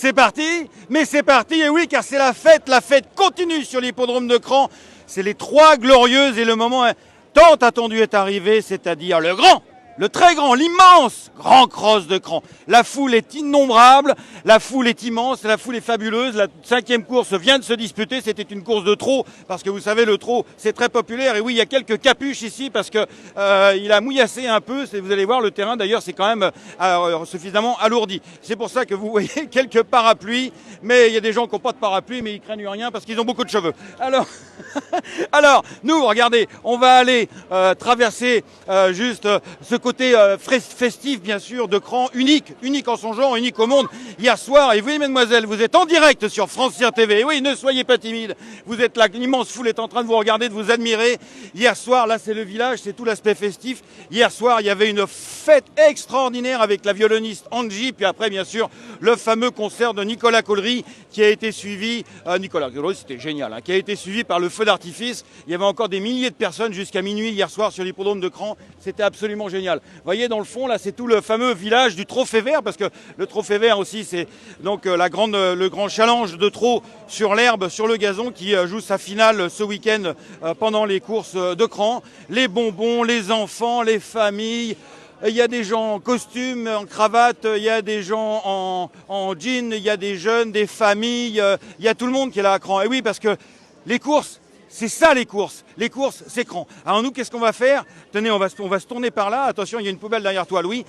C'est parti, mais c'est parti, et oui, car c'est la fête continue sur l'hippodrome de Cran. C'est les Trois Glorieuses et le moment tant attendu est arrivé, c'est-à-dire le grand, le très grand, l'immense grand cross de Cran. La foule est innombrable, la foule est immense, la foule est fabuleuse. La 5e course vient de se disputer, c'était une course de trot, parce que vous savez, le trot, c'est très populaire. Et oui, il y a quelques capuches ici, parce que il a mouillassé un peu. Vous allez voir, le terrain, d'ailleurs, c'est quand même suffisamment alourdi. C'est pour ça que vous voyez quelques parapluies, mais il y a des gens qui n'ont pas de parapluie, mais ils craignent rien, parce qu'ils ont beaucoup de cheveux. Alors, nous, regardez, on va aller traverser juste ce côté festif, bien sûr, de Cran, unique en son genre, unique au monde. Hier soir, et oui, mesdemoiselles, vous êtes en direct sur France Cyr TV. Et oui, ne soyez pas timides. Vous êtes là, l'immense foule est en train de vous regarder, de vous admirer. Hier soir, là, c'est le village, c'est tout l'aspect festif. Hier soir, il y avait une fête extraordinaire avec la violoniste Angie, puis après, bien sûr, le fameux concert de Nicolas Collery qui a été suivi, Nicolas Collery, c'était génial, hein, qui a été suivi par le feu d'artifice. Il y avait encore des milliers de personnes jusqu'à minuit hier soir sur l'hippodrome de Cran. C'était absolument génial. Vous voyez, dans le fond, là, c'est tout le fameux village du Trophée Vert, parce que le Trophée Vert aussi, c'est donc le grand challenge de trot sur l'herbe, sur le gazon, qui joue sa finale ce week-end pendant les courses de Cran. Les bonbons, les enfants, les familles. Il y a des gens en costume, en cravate, il y a des gens en jean, il y a des jeunes, des familles, il y a tout le monde qui est là à Cran. Et oui, parce que les courses, c'est ça les courses. Les courses, c'est Cran. Alors nous, qu'est-ce qu'on va faire? Tenez, on va se tourner par là. Attention, il y a une poubelle derrière toi, Louis.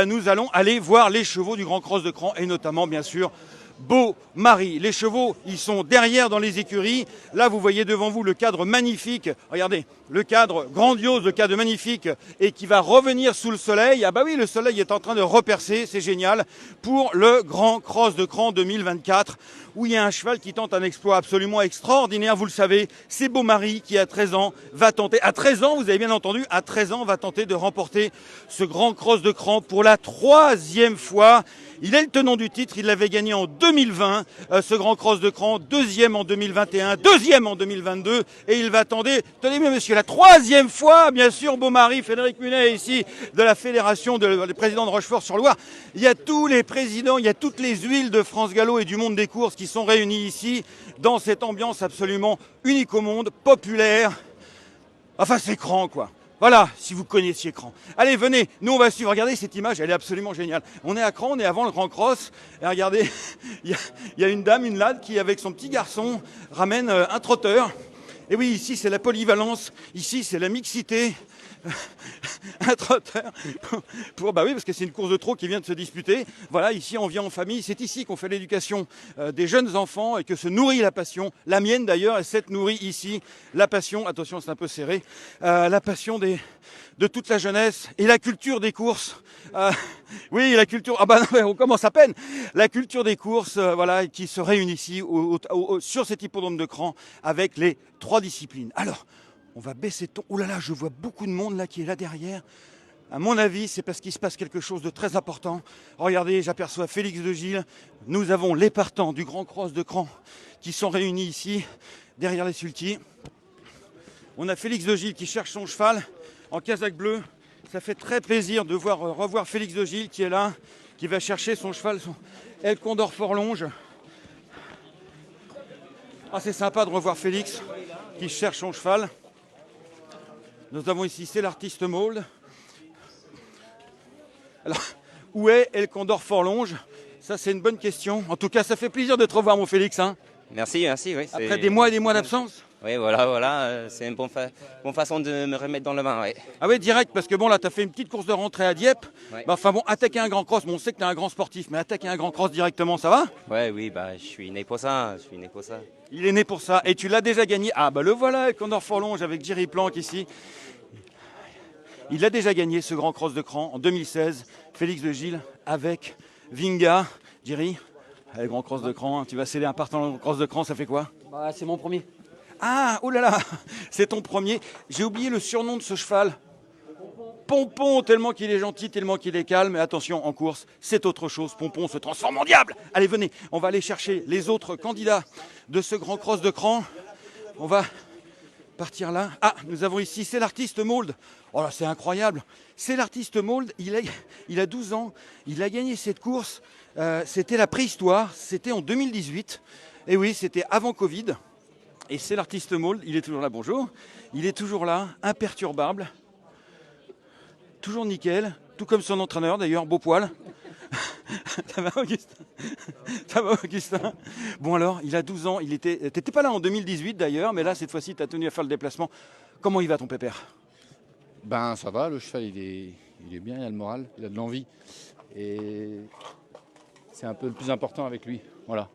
Nous allons aller voir les chevaux du Grand Cross de Cran, et notamment, bien sûr, Beau Marie. Les chevaux, ils sont derrière dans les écuries. Là, vous voyez devant vous le cadre magnifique. Regardez, le cadre grandiose, le cadre magnifique, et qui va revenir sous le soleil. Ah bah oui, le soleil est en train de repercer, c'est génial, pour le Grand Cross de Cran 2024, où il y a un cheval qui tente un exploit absolument extraordinaire. Vous le savez, c'est Beau Marie qui, à 13 ans, va tenter, à 13 ans, vous avez bien entendu, à 13 ans, va tenter de remporter ce Grand Cross de Cran pour la 3e fois. Il est le tenant du titre, il l'avait gagné en 2020, ce Grand Cross de Cran, 2e en 2021, 2e en 2022, et il va tenter, tenez-moi monsieur, la 3e fois, bien sûr, Beau Marie, Frédéric Munet ici, de la fédération des présidents de Rochefort-sur-Loire. Il y a tous les présidents, il y a toutes les huiles de France Gallo et du monde des courses qui sont réunis ici, dans cette ambiance absolument unique au monde, populaire. Enfin, c'est Cran, quoi. Voilà, si vous connaissiez Cran. Allez, venez, nous on va suivre. Regardez cette image, elle est absolument géniale. On est à Cran, on est avant le Grand Cross. Et regardez, il y a une dame, une lad, qui avec son petit garçon ramène un trotteur. Et oui, ici c'est la polyvalence, ici c'est la mixité. Un trotteur bah oui, parce que c'est une course de trot qui vient de se disputer. Voilà, ici on vient en famille, c'est ici qu'on fait l'éducation des jeunes enfants et que se nourrit la passion, la mienne d'ailleurs, et cette nourrit ici la passion, attention c'est un peu serré, la passion de toute la jeunesse et la culture des courses. Oui, la culture, ah bah non, on commence à peine. La culture des courses, voilà, qui se réunit ici sur cet hippodrome de Cran avec les 3 disciplines. Alors, on va baisser ton... Oh là là, je vois beaucoup de monde là qui est là derrière. À mon avis, c'est parce qu'il se passe quelque chose de très important. Regardez, j'aperçois Félix de Gilles. Nous avons les partants du Grand Cross de Cran qui sont réunis ici, derrière les sulky. On a Félix de Gilles qui cherche son cheval en casaque bleue. Ça fait très plaisir de revoir Félix de Gilles qui est là, qui va chercher son cheval, son El Condor Forlonge. Ah, c'est sympa de revoir Félix qui cherche son cheval. Nous avons ici, c'est l'artiste Mold. Alors, où est El Condor Forlonge? Ça, c'est une bonne question. En tout cas, ça fait plaisir de te revoir, mon Félix. Hein. Merci, oui. Après des mois et des mois d'absence. Oui, voilà, c'est une bonne façon de me remettre dans le bain, oui. Ah oui, direct, parce que bon, là, tu as fait une petite course de rentrée à Dieppe. Ouais. Bah, enfin bon, attaquer un grand cross, bon, on sait que tu es un grand sportif, mais attaquer un grand cross directement, ça va? Ouais, oui, je suis né pour ça, Il est né pour ça, et tu l'as déjà gagné. Ah bah le voilà, El Condor Forlonge avec Jerry Planck ici. Il a déjà gagné ce Grand Cross de Cran en 2016, Félix de Gilles avec Vinga. Jerry, le Grand Cross de Cran, hein, tu vas sceller un partant dans le Cross de Cran, ça fait quoi? Bah, c'est mon premier. Ah, oh là là, c'est ton premier. J'ai oublié le surnom de ce cheval. Pompon, tellement qu'il est gentil, tellement qu'il est calme. Mais attention, en course, c'est autre chose. Pompon se transforme en diable. Allez, venez, on va aller chercher les autres candidats de ce Grand Cross de Cran. On va partir là. Ah, nous avons ici, c'est l'artiste Mold. Oh là, c'est incroyable. C'est l'artiste Mold, il a 12 ans. Il a gagné cette course C'était la préhistoire, c'était en 2018. Et oui, c'était avant Covid. Et c'est l'artiste Maul, il est toujours là, bonjour. Il est toujours là, imperturbable. Toujours nickel, tout comme son entraîneur d'ailleurs, beau poil. Ça va Augustin? Ça va Augustin? Bon alors, il a 12 ans, t'étais pas là en 2018 d'ailleurs, mais là cette fois-ci t'as tenu à faire le déplacement. Comment il va ton pépère? Ben ça va, le cheval il est bien, il a le moral, il a de l'envie. Et c'est un peu le plus important avec lui. Voilà.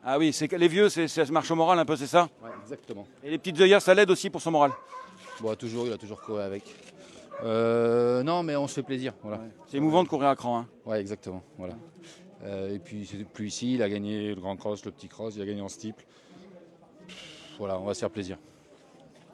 Ah oui, c'est que les vieux, ça marche au moral un peu, c'est ça? Ouais, exactement. Et les petites œillères, ça l'aide aussi pour son moral? Bon, toujours, il a toujours couru avec. Non, mais on se fait plaisir. Voilà. Ouais. C'est émouvant de courir à cran. Hein. Ouais, exactement. Voilà. Et puis, c'est plus ici, il a gagné le grand cross, le petit cross, il a gagné en steeple. Voilà, on va se faire plaisir.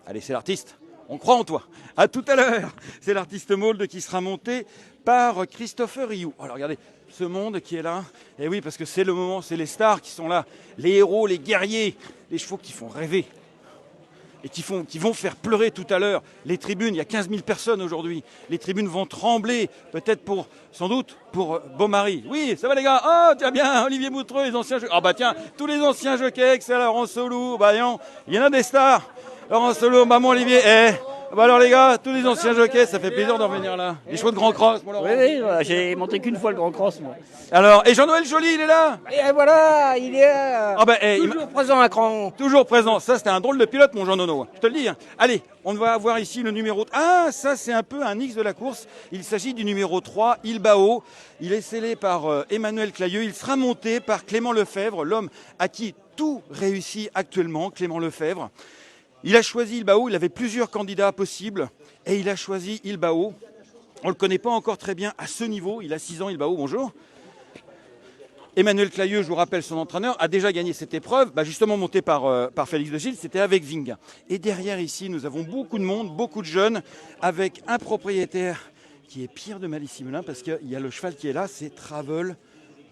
Allez, c'est l'artiste. On croit en toi. À tout à l'heure. C'est l'artiste Maulde qui sera monté par Christopher Rioux. Alors regardez, ce monde qui est là. Et oui, parce que c'est le moment, c'est les stars qui sont là. Les héros, les guerriers, les chevaux qui font rêver. Et qui vont faire pleurer tout à l'heure. Les tribunes, il y a 15 000 personnes aujourd'hui. Les tribunes vont trembler, peut-être sans doute pour Beaumaris. Oui, ça va les gars? Oh, tiens bien, Olivier Boutreux, les anciens jockeys. Ah bah tiens, tous les anciens jockeys, excellent, Laurent Solou, il y en a des stars. Laurent Solou, maman Olivier, bah alors les gars, tous les anciens jockeys, ça fait plaisir d'en venir là. Les chevaux de Grand Cross, mon Laurent. Oui, j'ai monté qu'une fois le Grand Cross, moi. Alors, et Jean-Noël Joly, il est là? Et voilà, il est toujours présent à cran. Toujours présent. Ça, c'était un drôle de pilote, mon Jean-Nono. Je te le dis. Hein. Allez, on va avoir ici le numéro... Ah, ça, c'est un peu un X de la course. Il s'agit du numéro 3, Ilbao. Il est scellé par Emmanuel Clayeux. Il sera monté par Clément Lefebvre, l'homme à qui tout réussit actuellement, Clément Lefebvre. Il a choisi Ilbao. Il avait plusieurs candidats possibles. Et il a choisi Ilbao. On ne le connaît pas encore très bien à ce niveau. Il a 6 ans, Ilbao. Bonjour. Emmanuel Clayeux, je vous rappelle, son entraîneur, a déjà gagné cette épreuve, justement montée par Félix de Gilles, c'était avec Vinga. Et derrière ici, nous avons beaucoup de monde, beaucoup de jeunes, avec un propriétaire qui est Pierre de Malissimelin, parce qu'il y a le cheval qui est là, c'est Travel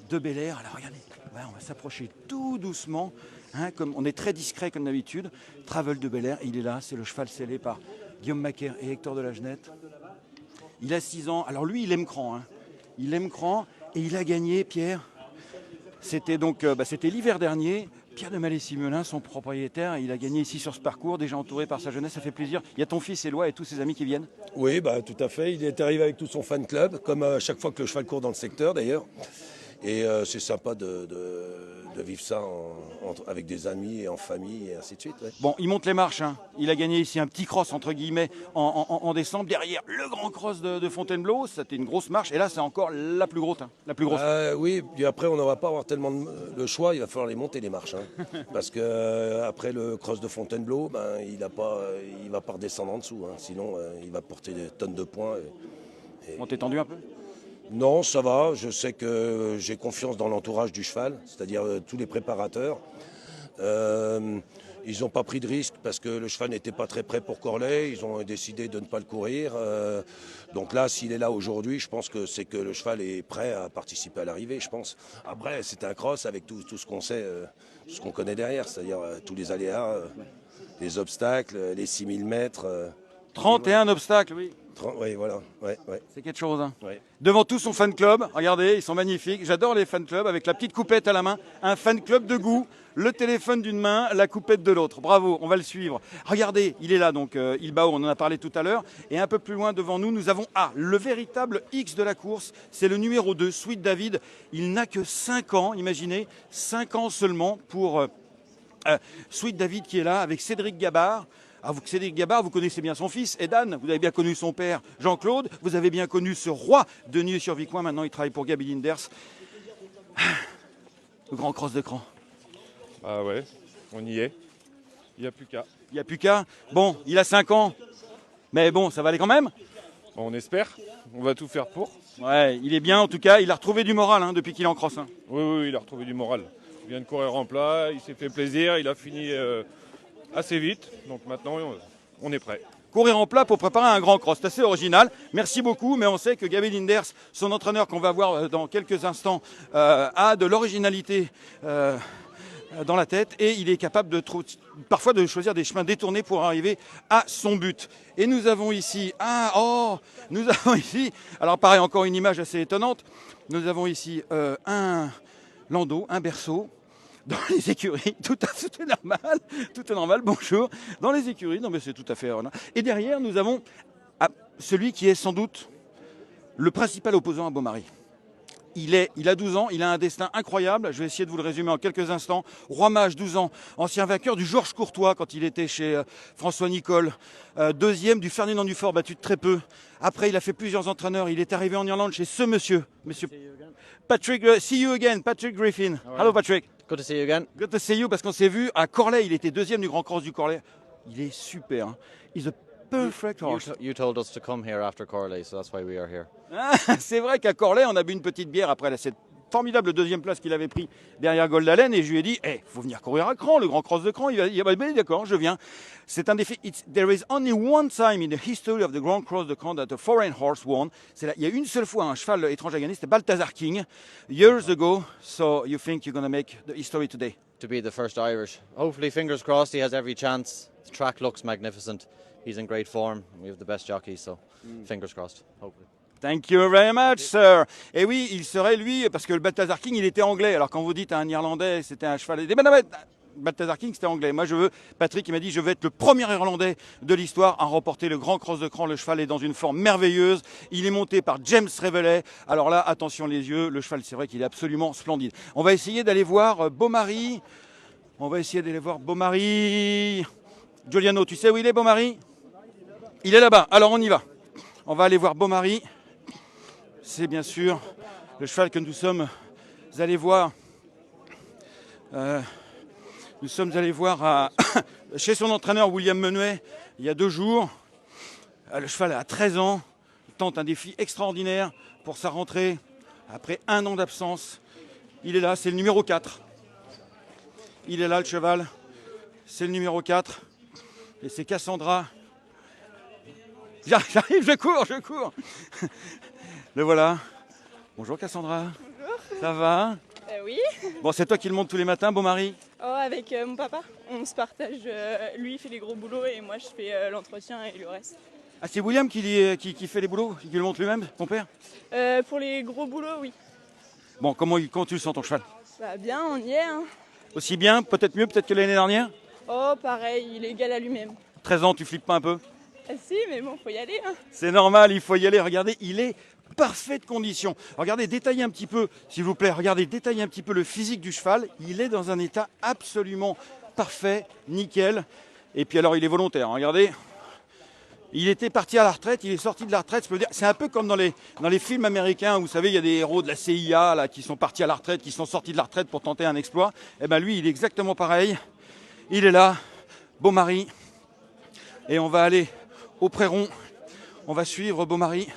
de Belair. Alors regardez, on va s'approcher tout doucement, hein, comme on est très discret comme d'habitude. Travel de Belair, il est là, c'est le cheval scellé par Guillaume Macaire et Hector de la Genette. Il a 6 ans, alors lui il aime cran, hein. Il aime cran et il a gagné, Pierre. C'était donc c'était l'hiver dernier. Pierre de Mallet-Simelin, son propriétaire, il a gagné ici sur ce parcours, déjà entouré par sa jeunesse, ça fait plaisir. Il y a ton fils Éloi et tous ses amis qui viennent? Oui, tout à fait. Il est arrivé avec tout son fan club, comme à chaque fois que le cheval court dans le secteur d'ailleurs. Et c'est sympa de vivre ça avec des amis et en famille et ainsi de suite. Ouais. Bon, il monte les marches. Hein. Il a gagné ici un petit cross, entre guillemets, en décembre. Derrière, le grand cross de Fontainebleau. C'était une grosse marche. Et là, c'est encore la plus grosse. Hein, la plus grosse. Oui, et après, on ne va pas avoir tellement le choix. Il va falloir les monter, les marches. Hein. Parce qu'après le cross de Fontainebleau, il ne va pas redescendre en dessous. Hein. Sinon, il va porter des tonnes de points. On t'est tendu un peu? Non, ça va. Je sais que j'ai confiance dans l'entourage du cheval, c'est-à-dire tous les préparateurs. Ils n'ont pas pris de risque parce que le cheval n'était pas très prêt pour Corlay. Ils ont décidé de ne pas le courir. Donc là, s'il est là aujourd'hui, je pense que c'est que le cheval est prêt à participer à l'arrivée, je pense. Après, c'est un cross avec tout ce qu'on sait, ce qu'on connaît derrière, c'est-à-dire tous les aléas, les obstacles, les 6000 mètres. 31 obstacles, oui. Oui, voilà. Ouais. C'est quelque chose. Hein. Ouais. Devant tout son fan club, regardez, ils sont magnifiques. J'adore les fan clubs avec la petite coupette à la main. Un fan club de goût, le téléphone d'une main, la coupette de l'autre. Bravo, on va le suivre. Regardez, il est là, donc Ilbao, on en a parlé tout à l'heure. Et un peu plus loin devant nous, nous avons le véritable X de la course. C'est le numéro 2, Sweet David. Il n'a que 5 ans, imaginez, 5 ans seulement pour Sweet David qui est là avec Cédric Gabard. Cédric Gabard, vous connaissez bien son fils, Edan, vous avez bien connu son père, Jean-Claude, vous avez bien connu ce roi de Nieux-sur-Vicoin, maintenant il travaille pour Gabi Linders. Le grand cross de cran. Ah ouais, on y est, il n'y a plus qu'à. Il n'y a plus qu'à. Bon, il a 5 ans, mais bon, ça va aller quand même. On espère, on va tout faire pour. Ouais, il est bien en tout cas, il a retrouvé du moral depuis qu'il est en cross. Hein. Oui, il a retrouvé du moral. Il vient de courir en plat, il s'est fait plaisir, il a fini... assez vite, donc maintenant on est prêt. Courir en plat pour préparer un grand cross, c'est assez original. Merci beaucoup, mais on sait que Gabi Linders, son entraîneur qu'on va voir dans quelques instants, a de l'originalité dans la tête et il est capable parfois de choisir des chemins détournés pour arriver à son but. Et nous avons ici, alors pareil, encore une image assez étonnante. Nous avons ici un landau, un berceau. Dans les écuries, tout est normal, bonjour. Dans les écuries, non mais c'est tout à fait normal. Et derrière, nous avons celui qui est sans doute le principal opposant à Beaumaris. Il a 12 ans, il a un destin incroyable. Je vais essayer de vous le résumer en quelques instants. Roi Mage, 12 ans, ancien vainqueur du Georges Courtois quand il était chez François Nicole. Deuxième du Ferdinand Dufort, battu de très peu. Après, il a fait plusieurs entraîneurs. Il est arrivé en Irlande chez ce monsieur Patrick. See you again, Patrick Griffin. Hello, Patrick. Good to see you again. Good to see you, parce qu'on s'est vu à Corlay. Il était deuxième du Grand Cross du Corlay. Il est super. Hein. He's a perfect horse. You told us to come here after Corley, so that's why we are here. C'est vrai qu'à Corlay, on a bu une petite bière après cette formidable deuxième place qu'il avait pris derrière Goldalen, et je lui ai dit, faut venir courir à Cran, le Grand Cross de Cran. Il a dit, d'accord, je viens. C'est un défi. There is only one time in the history of the Grand Cross de Cran that a foreign horse won. Il y a une seule fois un cheval étranger à gagner, c'était Balthazar King, years ago. So you think you're going to make the history today? To be the first Irish. Hopefully, fingers crossed, he has every chance. The track looks magnificent. He's in great form. We have the best jockeys, so fingers crossed, hopefully. Thank you very much, sir. Et oui, il serait lui, parce que le Balthazar King, il était anglais. Alors quand vous dites à un Irlandais, c'était un cheval. Balthazar King, c'était anglais. Moi, Patrick, il m'a dit, je veux être le premier Irlandais de l'histoire à remporter le Grand Cross de Cran. Le cheval est dans une forme merveilleuse. Il est monté par James Reveley. Alors là, attention les yeux. Le cheval, c'est vrai qu'il est absolument splendide. On va essayer d'aller voir Beaumaris. Giuliano, tu sais où il est, Beaumaris? Il est là-bas. Alors on y va. On va aller voir Beaumaris. C'est bien sûr le cheval que nous sommes allés voir. Nous sommes allés voir chez son entraîneur William Menuet il y a 2 jours. Le cheval a 13 ans. Il tente un défi extraordinaire pour sa rentrée après 1 an d'absence. Il est là, c'est le numéro 4. Il est là, le cheval. C'est le numéro 4. Et c'est Cassandra. J'arrive, je cours. Le voilà. Bonjour Cassandra. Bonjour. Ça va? Oui. Bon, c'est toi qui le montes tous les matins, Beaumaris? Oh, avec mon papa. On se partage. Lui, il fait les gros boulots et moi, je fais l'entretien et le reste. Ah, c'est William qui fait les boulots, qui le monte lui-même, ton père? Pour les gros boulots, oui. Bon, comment tu le sens, ton cheval? Bah, bien, on y est. Hein. Aussi bien, peut-être mieux, peut-être que l'année dernière? Oh, pareil, il est égal à lui-même. 13 ans, tu flippes pas un peu? Ah, si, mais bon, faut y aller. Hein. C'est normal, il faut y aller. Regardez, il est parfaite condition. Regardez, détaillez un petit peu, s'il vous plaît. Regardez, détaillez un petit peu le physique du cheval. Il est dans un état absolument parfait, nickel. Et puis alors, il est volontaire. Regardez, il était parti à la retraite, il est sorti de la retraite. Je peux dire, c'est un peu comme dans les films américains où, vous savez, il y a des héros de la CIA là, qui sont partis à la retraite, qui sont sortis de la retraite pour tenter un exploit. Eh bien, lui, il est exactement pareil. Il est là, Beaumaris. Et on va aller au Prairon. On va suivre Beaumaris.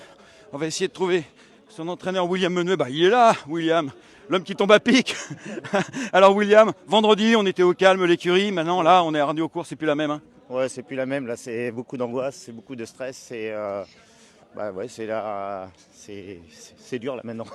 On va essayer de trouver son entraîneur William Menuet. Bah, il est là, William, l'homme qui tombe à pic. Alors William, vendredi, on était au calme, l'écurie. Maintenant, là, on est rendu aux courses, c'est plus la même. Hein. Ouais, c'est plus la même. Là, c'est beaucoup d'angoisse, c'est beaucoup de stress. C'est dur là maintenant.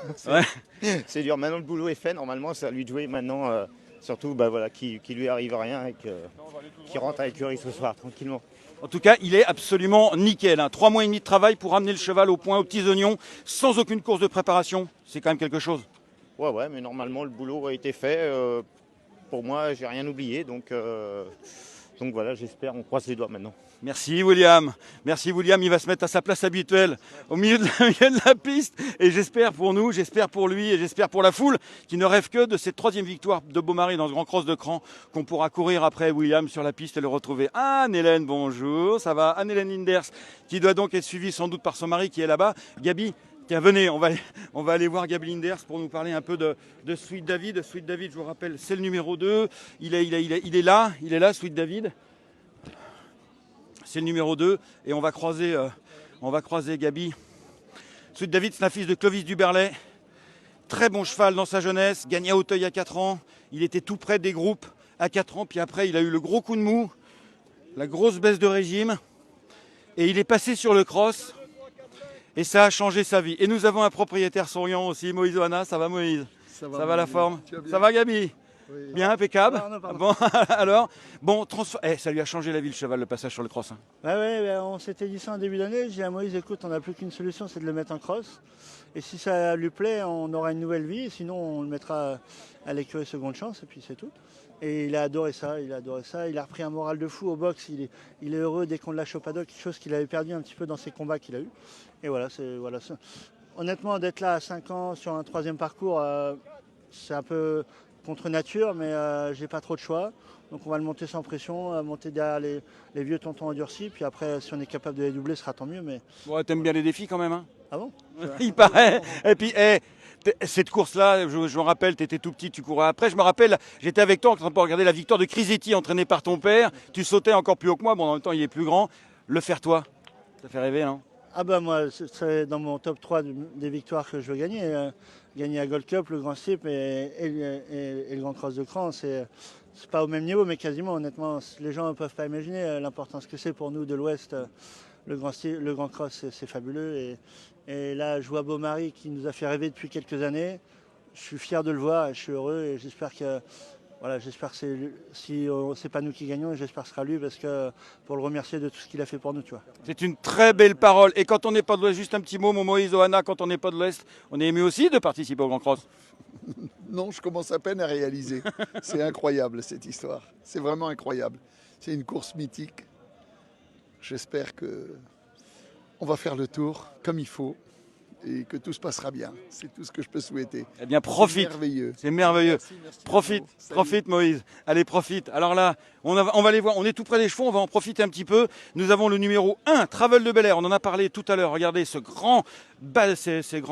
C'est dur. Maintenant, le boulot est fait. Normalement, c'est à lui de jouer. Maintenant, surtout, qu'il lui arrive rien et qu'il rentre à l'écurie ce soir tranquillement. En tout cas, il est absolument nickel. 3 mois et demi de travail pour ramener le cheval au point aux petits oignons, sans aucune course de préparation. C'est quand même quelque chose. Ouais, mais normalement, le boulot a été fait. Pour moi, j'ai rien oublié. Donc voilà, j'espère, on croise les doigts maintenant. Merci William, il va se mettre à sa place habituelle au milieu de la piste et j'espère pour nous, j'espère pour lui et j'espère pour la foule qui ne rêve que de cette 3e victoire de Beaumaris dans ce Grand Cross de Cran qu'on pourra courir après William sur la piste et le retrouver. Anne-Hélène, bonjour, ça va? Anne-Hélène Linders qui doit donc être suivie sans doute par son mari qui est là-bas. Gabi, tiens, venez, on va aller voir Gabi Linders pour nous parler un peu de Sweet David. Sweet David, je vous rappelle, c'est le numéro 2, il est là, Sweet David. C'est le numéro 2 et on va croiser Gabi. Sweet David, c'est un fils de Clovis Duberlet. Très bon cheval dans sa jeunesse, gagné à Auteuil à 4 ans. Il était tout près des groupes à 4 ans. Puis après, il a eu le gros coup de mou, la grosse baisse de régime. Et il est passé sur le cross. Et ça a changé sa vie. Et nous avons un propriétaire souriant aussi, Moïse Oana. Ça va Moïse? Ça va la forme? Ça va Gabi? Bien, impeccable. Non, pardon. Bon, alors, bon, ça lui a changé la vie, le cheval, le passage sur le cross. Hein. Ouais, on s'était dit ça en début d'année. J'ai dit à Moïse, écoute, on n'a plus qu'une solution, c'est de le mettre en cross. Et si ça lui plaît, on aura une nouvelle vie. Sinon, on le mettra à l'écurie seconde chance, et puis c'est tout. Et il a adoré ça, il a repris un moral de fou au box. Il est heureux dès qu'on lâche au paddock, quelque chose qu'il avait perdu un petit peu dans ses combats qu'il a eu. Et voilà, honnêtement, d'être là à 5 ans sur un 3e parcours, c'est un peu contre nature, mais j'ai pas trop de choix. Donc on va le monter sans pression, monter derrière les vieux tontons endurcis. Puis après, si on est capable de les doubler, ce sera tant mieux. Mais... Ouais, t'aimes bien les défis quand même, hein? Ah bon? Il paraît. Et puis, cette course-là, je me rappelle, tu étais tout petit, tu courais après. Je me rappelle, j'étais avec toi en train de regarder la victoire de Crisetti entraîné par ton père. Tu sautais encore plus haut que moi. Bon, en même temps, il est plus grand. Le faire toi, ça fait rêver, non? Ah bah moi, c'est dans mon top 3 des victoires que je veux gagner. Gagner la Gold Cup, le Grand Slip et le Grand Cross de Cran, c'est pas au même niveau, mais quasiment, honnêtement. Les gens ne peuvent pas imaginer l'importance que c'est pour nous de l'Ouest. Le Grand Cross, c'est fabuleux. Et là, je vois Beaumaris qui nous a fait rêver depuis quelques années. Je suis fier de le voir et je suis heureux. Et j'espère que si c'est pas nous qui gagnons, j'espère que ce sera lui, parce que pour le remercier de tout ce qu'il a fait pour nous, tu vois. C'est une très belle parole. Et quand on n'est pas de l'Ouest, juste un petit mot, mon Moïse Ohana, quand on n'est pas de l'Ouest, on est ému aussi de participer au Grand Cross. Non, je commence à peine à réaliser. C'est incroyable cette histoire. C'est vraiment incroyable. C'est une course mythique. J'espère qu'on va faire le tour comme il faut et que tout se passera bien. C'est tout ce que je peux souhaiter. Eh bien, profite. C'est merveilleux. C'est merveilleux. Merci, Profite Moïse. Allez, profite. Alors là, on va les voir. On est tout près des chevaux, on va en profiter un petit peu. Nous avons le numéro 1, Travel de Bel Air. On en a parlé tout à l'heure. Regardez ce grand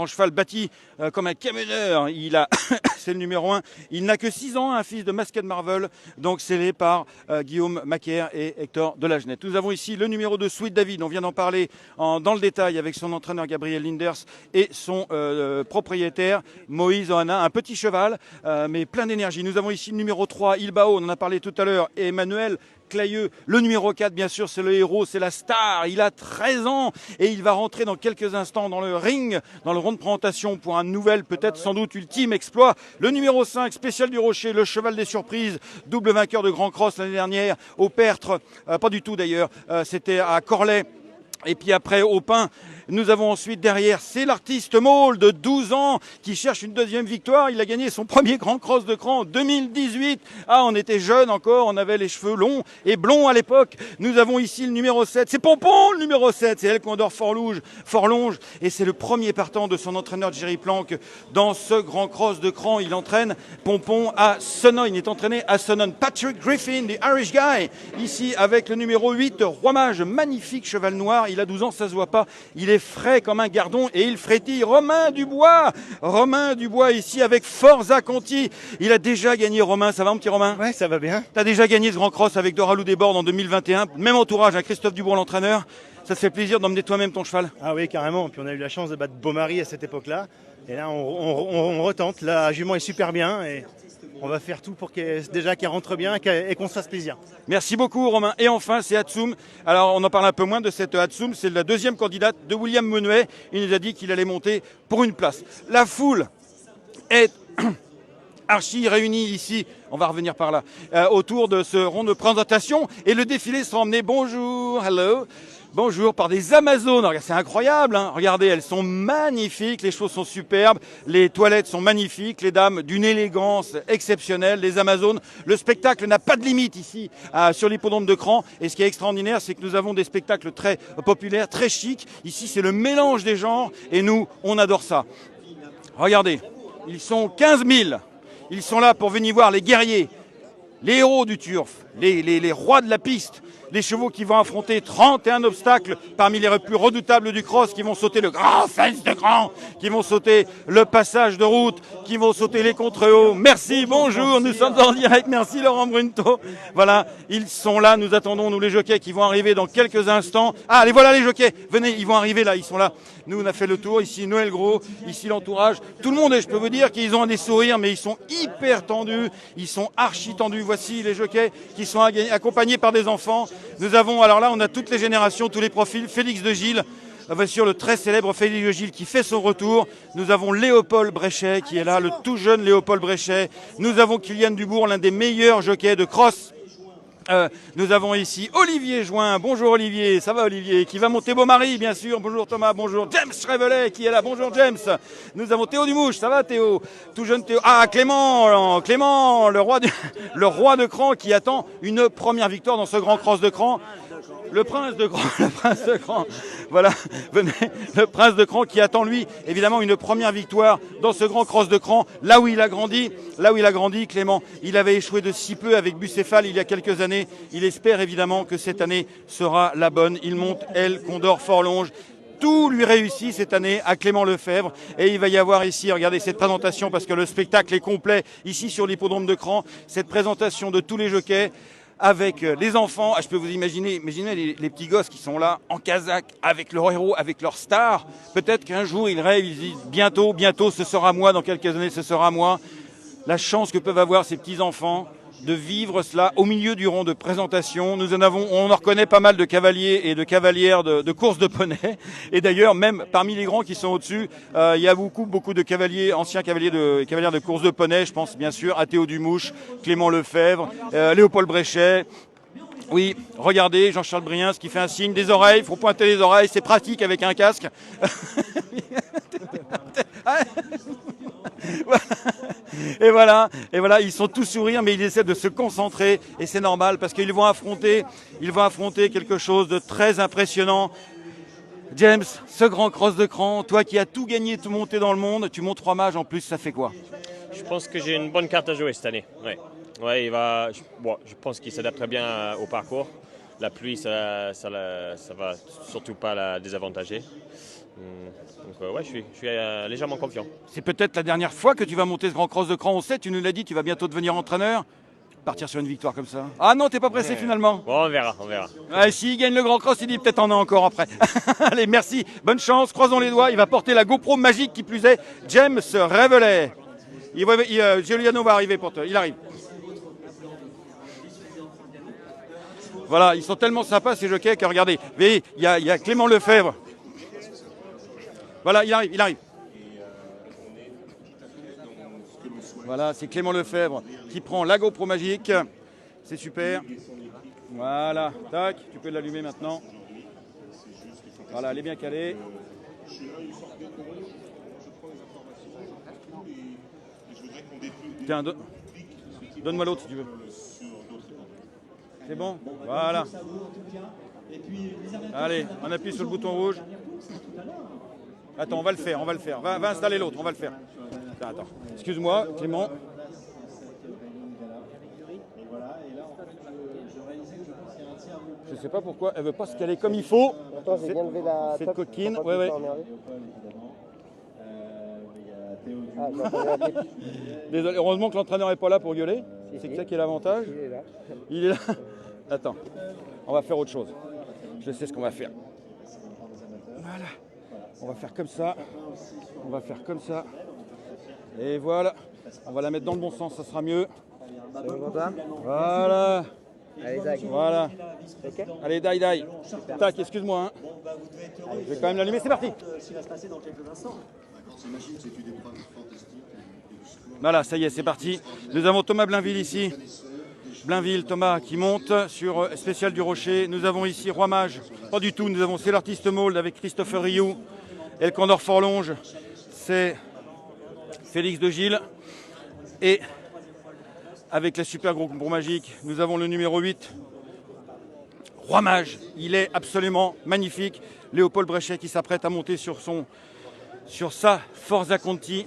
cheval bâti comme un camionneur. C'est le numéro 1. Il n'a que 6 ans, un fils de Masked Marvel, donc scellé par Guillaume Macaire et Hector Delagenette. Nous avons ici le numéro 2, Sweet David. On vient d'en parler dans le détail avec son entraîneur Gabriel Linders et son propriétaire Moïse Ohana. Un petit cheval, mais plein d'énergie. Nous avons ici le numéro 3, Ilbao. On en a parlé tout à l'heure. Et Emmanuel Clayeux. Le numéro 4, bien sûr, c'est le héros, c'est la star. Il a 13 ans et il va rentrer dans quelques instants dans le ring, dans le rond de présentation pour un nouvel, peut-être sans doute ultime exploit. Le numéro 5, Spécial du Rocher, le cheval des surprises, double vainqueur de Grand Cross l'année dernière, au Pertre, pas du tout d'ailleurs, c'était à Corlay. Et puis après, au Pin, nous avons ensuite derrière, c'est l'artiste Maul de 12 ans qui cherche une deuxième victoire. Il a gagné son premier Grand Cross de Cran en 2018. Ah, on était jeunes encore, on avait les cheveux longs et blonds à l'époque. Nous avons ici le numéro 7. C'est Pompon, le numéro 7. C'est elle qu'on adore Forlonge. Et c'est le premier partant de son entraîneur Jerry Planck dans ce Grand Cross de Cran. Il entraîne Pompon à Sunnon. Il est entraîné à Sunnon. Patrick Griffin, the Irish guy. Ici avec le numéro 8, Roi Mage. Magnifique cheval noir. Il a 12 ans, ça se voit pas. Il est frais comme un gardon et il frétille. Romain Dubois ici avec Forza Conti. Il a déjà gagné, Romain. Ça va, mon petit Romain? Ouais, ça va bien. Tu as déjà gagné ce Grand Cross avec Doralou Desbordes en 2021. Même entourage, Christophe Dubourg, l'entraîneur. Ça te fait plaisir d'emmener toi-même ton cheval? Ah oui, carrément. Puis on a eu la chance de battre Beaumaris à cette époque-là. Et là, on retente. La jument est super bien et on va faire tout pour qu'elle rentre bien et qu'on se fasse plaisir. Merci beaucoup, Romain. Et enfin, c'est Hatsum. Alors, on en parle un peu moins de cette Hatsum. C'est la deuxième candidate de William Menuet. Il nous a dit qu'il allait monter pour une place. La foule est archi réunie ici. On va revenir par là. Autour de ce rond de présentation. Et le défilé sera emmené, bonjour, hello. Bonjour, par des Amazones. C'est incroyable, hein. Regardez, elles sont magnifiques, les chevaux sont superbes, les toilettes sont magnifiques, les dames d'une élégance exceptionnelle, les Amazones. Le spectacle n'a pas de limite ici sur l'hippodrome de Cran. Et ce qui est extraordinaire, c'est que nous avons des spectacles très populaires, très chics. Ici, c'est le mélange des genres et nous, on adore ça. Regardez, ils sont 15 000. Ils sont là pour venir voir les guerriers, les héros du turf, les rois de la piste. Les chevaux qui vont affronter 31 obstacles parmi les plus redoutables du cross, qui vont sauter le grand fence de Grand, qui vont sauter le passage de route, qui vont sauter les contre-hauts. Merci, bonjour, nous sommes en direct. Merci Laurent Brunto. Voilà, ils sont là, nous attendons, nous les jockeys qui vont arriver dans quelques instants. Ah, les voilà les jockeys, venez, ils vont arriver là, ils sont là. Nous, on a fait le tour, ici Noël Gros, ici l'entourage. Tout le monde, et je peux vous dire qu'ils ont des sourires, mais ils sont hyper tendus, ils sont archi tendus. Voici les jockeys qui sont accompagnés par des enfants. Nous avons, alors là, on a toutes les générations, tous les profils. Félix de Gilles, sur le très célèbre Félix de Gilles qui fait son retour. Nous avons Léopold Bréchet qui est là, le tout jeune Léopold Bréchet. Nous avons Kylian Dubourg, l'un des meilleurs jockeys de cross. Nous avons ici Olivier Join. Bonjour Olivier, ça va Olivier? Qui va monter Beaumaris, bien sûr. Bonjour Thomas, bonjour James Révelet qui est là. Bonjour James. Nous avons Théo Dumouche, ça va Théo? Tout jeune Théo. Ah Clément, le roi de Cran qui attend une première victoire dans ce grand cross de Cran. Le prince de Cran, voilà, venez, le prince de Cran qui attend lui, évidemment, une première victoire dans ce grand cross de Cran, là où il a grandi, Clément. Il avait échoué de si peu avec Bucéphale il y a quelques années. Il espère évidemment que cette année sera la bonne. Il monte El Condor Forlonge. Tout lui réussit cette année à Clément Lefebvre. Et il va y avoir ici, regardez cette présentation, parce que le spectacle est complet ici sur l'hippodrome de Cran, cette présentation de tous les jockeys, avec les enfants. Je peux vous imaginez les petits gosses qui sont là en casaque avec leur héros, avec leur star. Peut-être qu'un jour ils rêvent, ils disent bientôt ce sera moi, dans quelques années ce sera moi. La chance que peuvent avoir ces petits enfants de vivre cela au milieu du rond de présentation. On en reconnaît pas mal de cavaliers et de cavalières de courses de poney. Et d'ailleurs, même parmi les grands qui sont au-dessus, il y a beaucoup de cavaliers, anciens cavaliers et cavalières de courses de poney. Je pense bien sûr à Théo Dumouche, Clément Lefebvre, Léopold Bréchet. Oui, regardez, Jean-Charles Briens qui fait un signe des oreilles. Il faut pointer les oreilles, c'est pratique avec un casque. Et voilà, ils sont tous sourires, mais ils essaient de se concentrer, et c'est normal parce qu'ils vont affronter quelque chose de très impressionnant. James, ce grand cross de Cran, toi qui as tout gagné, tout monté dans le monde, tu montes 3 mages en plus, ça fait quoi? Je pense que j'ai une bonne carte à jouer cette année. Ouais, je pense qu'il s'adapte très bien au parcours. La pluie, ça va surtout pas la désavantager. Donc je suis légèrement confiant. C'est peut-être la dernière fois que tu vas monter ce grand cross de Cran, on sait, tu nous l'as dit, tu vas bientôt devenir entraîneur. Partir sur une victoire comme ça. Ah non, t'es pas pressé finalement. Bon, on verra. Ouais, s'il gagne le grand cross, il dit peut-être en a encore après. Allez, merci, bonne chance, croisons les doigts. Il va porter la GoPro magique qui plus est. James Révelet. Giuliano va arriver pour toi, il arrive. Voilà, ils sont tellement sympas ces jockeys que regardez, vous voyez, il y a Clément Lefebvre. Voilà, il arrive. Voilà, c'est Clément Lefebvre qui prend la GoPro magique. C'est super. Voilà, tac, tu peux l'allumer maintenant. Voilà, elle est bien calée. Tiens, donne-moi l'autre si tu veux. C'est bon? Voilà. Allez, on appuie sur le bouton rouge. Attends, on va le faire. Va installer l'autre, on va le faire. Attends. Excuse-moi, Clément. Je sais pas pourquoi, elle veut pas se caler comme il faut. Attends, j'ai bien levé la cette coquine. Ouais. Désolé, heureusement que l'entraîneur n'est pas là pour gueuler. C'est ça qui est l'avantage. Il est là. Attends, on va faire autre chose. Je sais ce qu'on va faire. Voilà. On va faire comme ça. Et voilà. On va la mettre dans le bon sens, ça sera mieux. Voilà. Allez, Dag. Voilà. Okay. Allez, die. Tac, excuse-moi. Je vais quand même l'allumer, c'est parti. Voilà, ça y est, c'est parti. Nous avons Thomas Blainville ici. Thomas qui monte sur Spécial du Rocher. Nous avons ici Roi Mage. Pas du tout, nous avons C'est l'artiste Mold avec Christopher Rioux. El Condor Forlonge, c'est Félix de Gilles. Et avec la super GoPro magique, nous avons le numéro 8, Roi Mage. Il est absolument magnifique. Léopold Bréchet qui s'apprête à monter sur sa Forza Conti.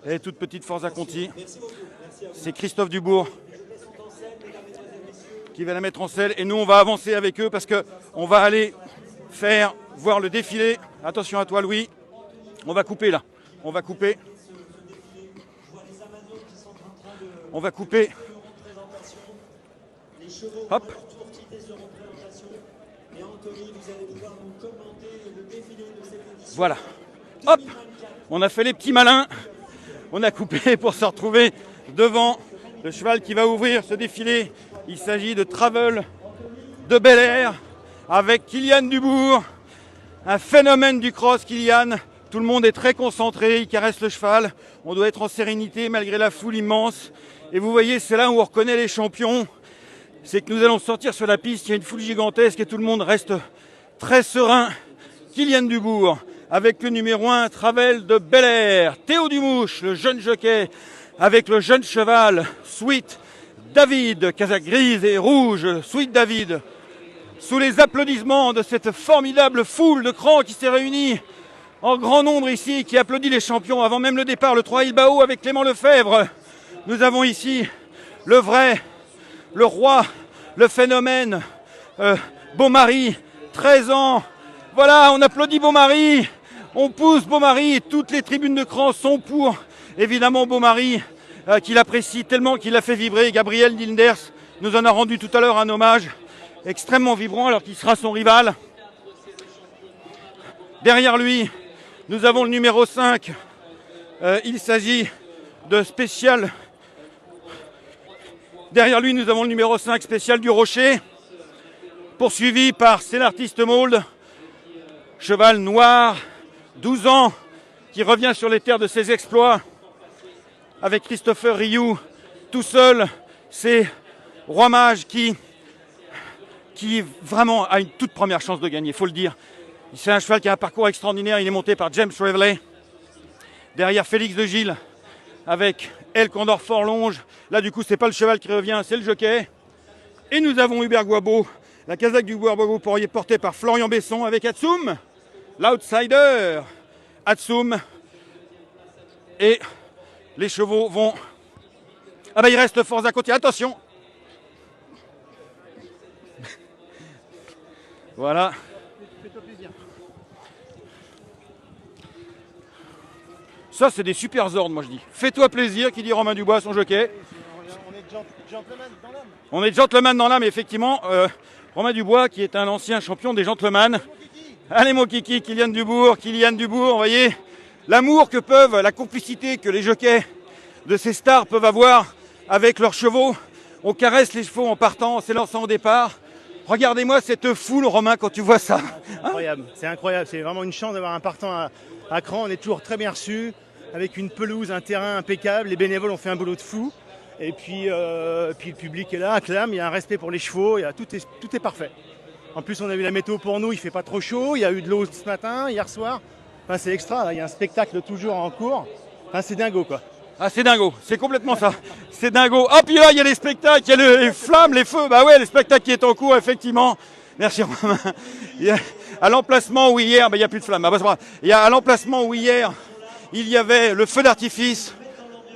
Elle est toute petite Forza Conti. C'est Christophe Dubourg qui va la mettre en selle. Et nous, on va avancer avec eux parce qu'on va aller voir le défilé. Attention à toi, Louis. On va couper là. On va couper. Hop. Voilà. Hop. On a fait les petits malins. On a coupé pour se retrouver devant le cheval qui va ouvrir ce défilé. Il s'agit de Travel de Bel Air avec Kylian Dubourg. Un phénomène du cross, Kilian. Tout le monde est très concentré, il caresse le cheval. On doit être en sérénité malgré la foule immense. Et vous voyez, c'est là où on reconnaît les champions. C'est que nous allons sortir sur la piste, il y a une foule gigantesque et tout le monde reste très serein. Kilian Dubourg, avec le numéro 1, Travel de Bel Air. Théo Dumouche, le jeune jockey, avec le jeune cheval, Sweet David, casaque grise et rouge, Sweet David. Sous les applaudissements de cette formidable foule de crans qui s'est réunie en grand nombre ici, qui applaudit les champions avant même le départ, le 3 Ilbao avec Clément Lefebvre. Nous avons ici le vrai, le roi, le phénomène, Beaumaris, 13 ans. Voilà, on applaudit Beaumaris, on pousse Beaumaris, toutes les tribunes de crans sont pour, évidemment, Beaumaris, qu'il apprécie tellement qu'il a fait vibrer. Gabriel Dilders nous en a rendu tout à l'heure un hommage extrêmement vibrant alors qu'il sera son rival. Derrière lui, nous avons le numéro 5. Il s'agit de Spécial. Derrière lui, nous avons le numéro 5, Spécial du Rocher. Poursuivi par C'est l'artiste Mould. Cheval noir, 12 ans, qui revient sur les terres de ses exploits. Avec Christopher Rioux, tout seul, c'est Roi Mage qui vraiment a une toute première chance de gagner, il faut le dire. C'est un cheval qui a un parcours extraordinaire, il est monté par James Reveley. Derrière Félix de Gilles, avec El Condor Forlonge. Là, du coup, c'est pas le cheval qui revient, c'est le jockey. Et nous avons Hubert Guabo, la casaque du Hubert Guabo portée par Florian Besson, avec Atsum, l'outsider. Atsum. Et les chevaux vont... Ah bah, il reste force à côté, attention. Voilà. Ça, c'est des super ordres, moi je dis. Fais-toi plaisir, qui dit Romain Dubois à son jockey. On est gentleman dans l'âme. On est gentleman dans l'âme, effectivement. Romain Dubois, qui est un ancien champion des gentlemen. Allez, mon kiki, Kilian Dubourg, vous voyez l'amour que peuvent, la complicité que les jockeys de ces stars peuvent avoir avec leurs chevaux. On caresse les chevaux en partant, en s'élançant au départ. Regardez-moi cette foule, Romain, quand tu vois ça. Incroyable, c'est incroyable. C'est vraiment une chance d'avoir un partant à Cran. On est toujours très bien reçus, avec une pelouse, un terrain impeccable. Les bénévoles ont fait un boulot de fou. Et puis le public est là, acclame. Il y a un respect pour les chevaux. Tout est parfait. En plus, on a eu la météo pour nous. Il ne fait pas trop chaud. Il y a eu de l'eau ce matin, hier soir. Enfin, c'est extra. Là. Il y a un spectacle toujours en cours. Enfin, c'est dingo, quoi. Ah, c'est dingo, c'est complètement ça. C'est dingo. Ah, puis là, il y a les spectacles, il y a les flammes, les feux. Bah ouais, le spectacle qui est en cours, effectivement. Merci, Romain. À l'emplacement où hier, il n'y a plus de flammes. À l'emplacement où hier, il y avait le feu d'artifice.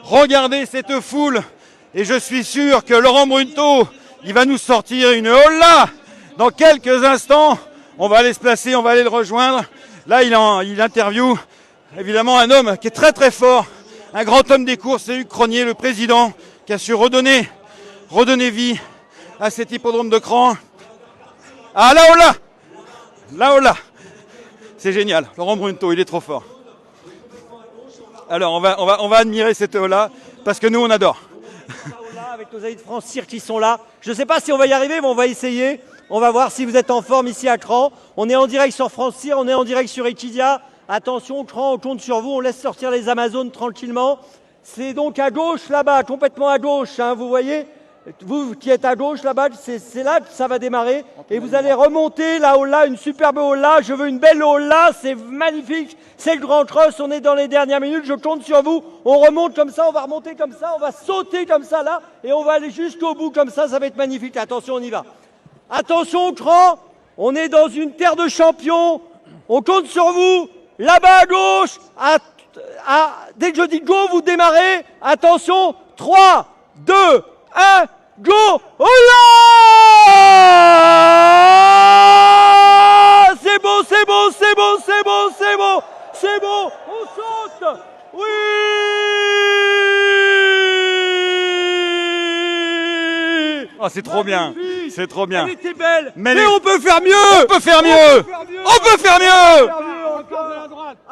Regardez cette foule. Et je suis sûr que Laurent Brunto, il va nous sortir une holla. Dans quelques instants, on va aller se placer, on va aller le rejoindre. Là, il interviewe, évidemment, un homme qui est très très fort. Un grand homme des courses, c'est Hugues Cronier, le président, qui a su redonner vie à cet hippodrome de Cran. Ah, la hola. C'est génial. Laurent Brunto, il est trop fort. Alors, on va admirer cette hola, parce que nous, on adore. Avec nos amis de France Cirque qui sont là. Je ne sais pas si on va y arriver, mais on va essayer. On va voir si vous êtes en forme ici à Cran. On est en direct sur France Cirque, on est en direct sur Equidia. Attention, Cran, on compte sur vous, on laisse sortir les Amazones tranquillement. C'est donc à gauche là-bas, complètement à gauche, hein, vous voyez. Vous qui êtes à gauche là-bas, c'est là que ça va démarrer. Et vous allez remonter la holla, une superbe holla. Je veux une belle holla, c'est magnifique. C'est le Grand Cross, on est dans les dernières minutes, je compte sur vous. On remonte comme ça, on va remonter comme ça, on va sauter comme ça là. Et on va aller jusqu'au bout comme ça va être magnifique. Attention, on y va. Attention, Cran, on est dans une terre de champions. On compte sur vous. Là-bas à gauche, dès que je dis go, vous démarrez. Attention, 3, 2, 1, go. Oh là! C'est bon, c'est bon, c'est bon, c'est bon, c'est bon, c'est bon. On saute. Oui! Oh, c'est trop bien. C'est trop bien. Elle était belle. Mais on peut faire mieux. On peut faire mieux. On peut faire mieux.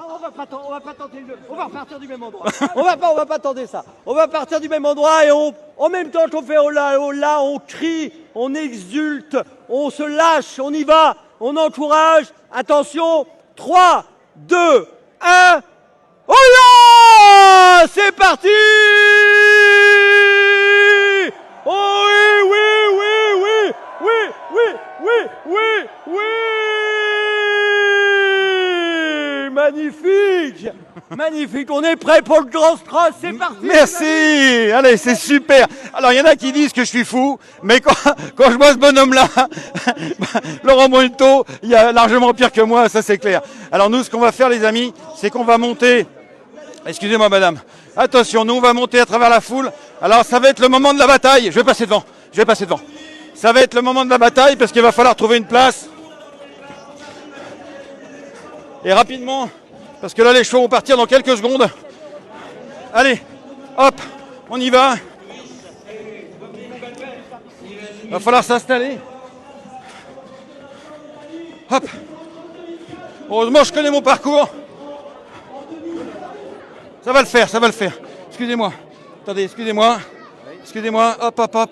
On va pas tenter le jeu. On va repartir du même endroit. on va pas tenter ça. On va partir du même endroit et en même temps qu'on fait hola, hola, on crie, on exulte, on se lâche, on y va, on encourage. Attention, 3, 2, 1. Oh là! C'est parti! Oh oui, oui, oui, oui, oui, oui, oui, oui, oui! Magnifique! Magnifique, on est prêt pour le grand strass, c'est parti! Merci. Allez, c'est super. Alors, il y en a qui disent que je suis fou, mais quand je vois ce bonhomme-là, Laurent Bonneto, il y a largement pire que moi, ça c'est clair. Alors nous, ce qu'on va faire, les amis, c'est qu'on va monter. Excusez-moi, madame. Attention, nous, on va monter à travers la foule. Alors, ça va être le moment de la bataille. Je vais passer devant. Ça va être le moment de la bataille parce qu'il va falloir trouver une place. Et rapidement, parce que là, les chevaux vont partir dans quelques secondes. Allez, hop, on y va. Va falloir s'installer. Hop. Heureusement, je connais mon parcours. Ça va le faire. Excusez-moi. Attendez, excusez-moi. Hop, hop, hop.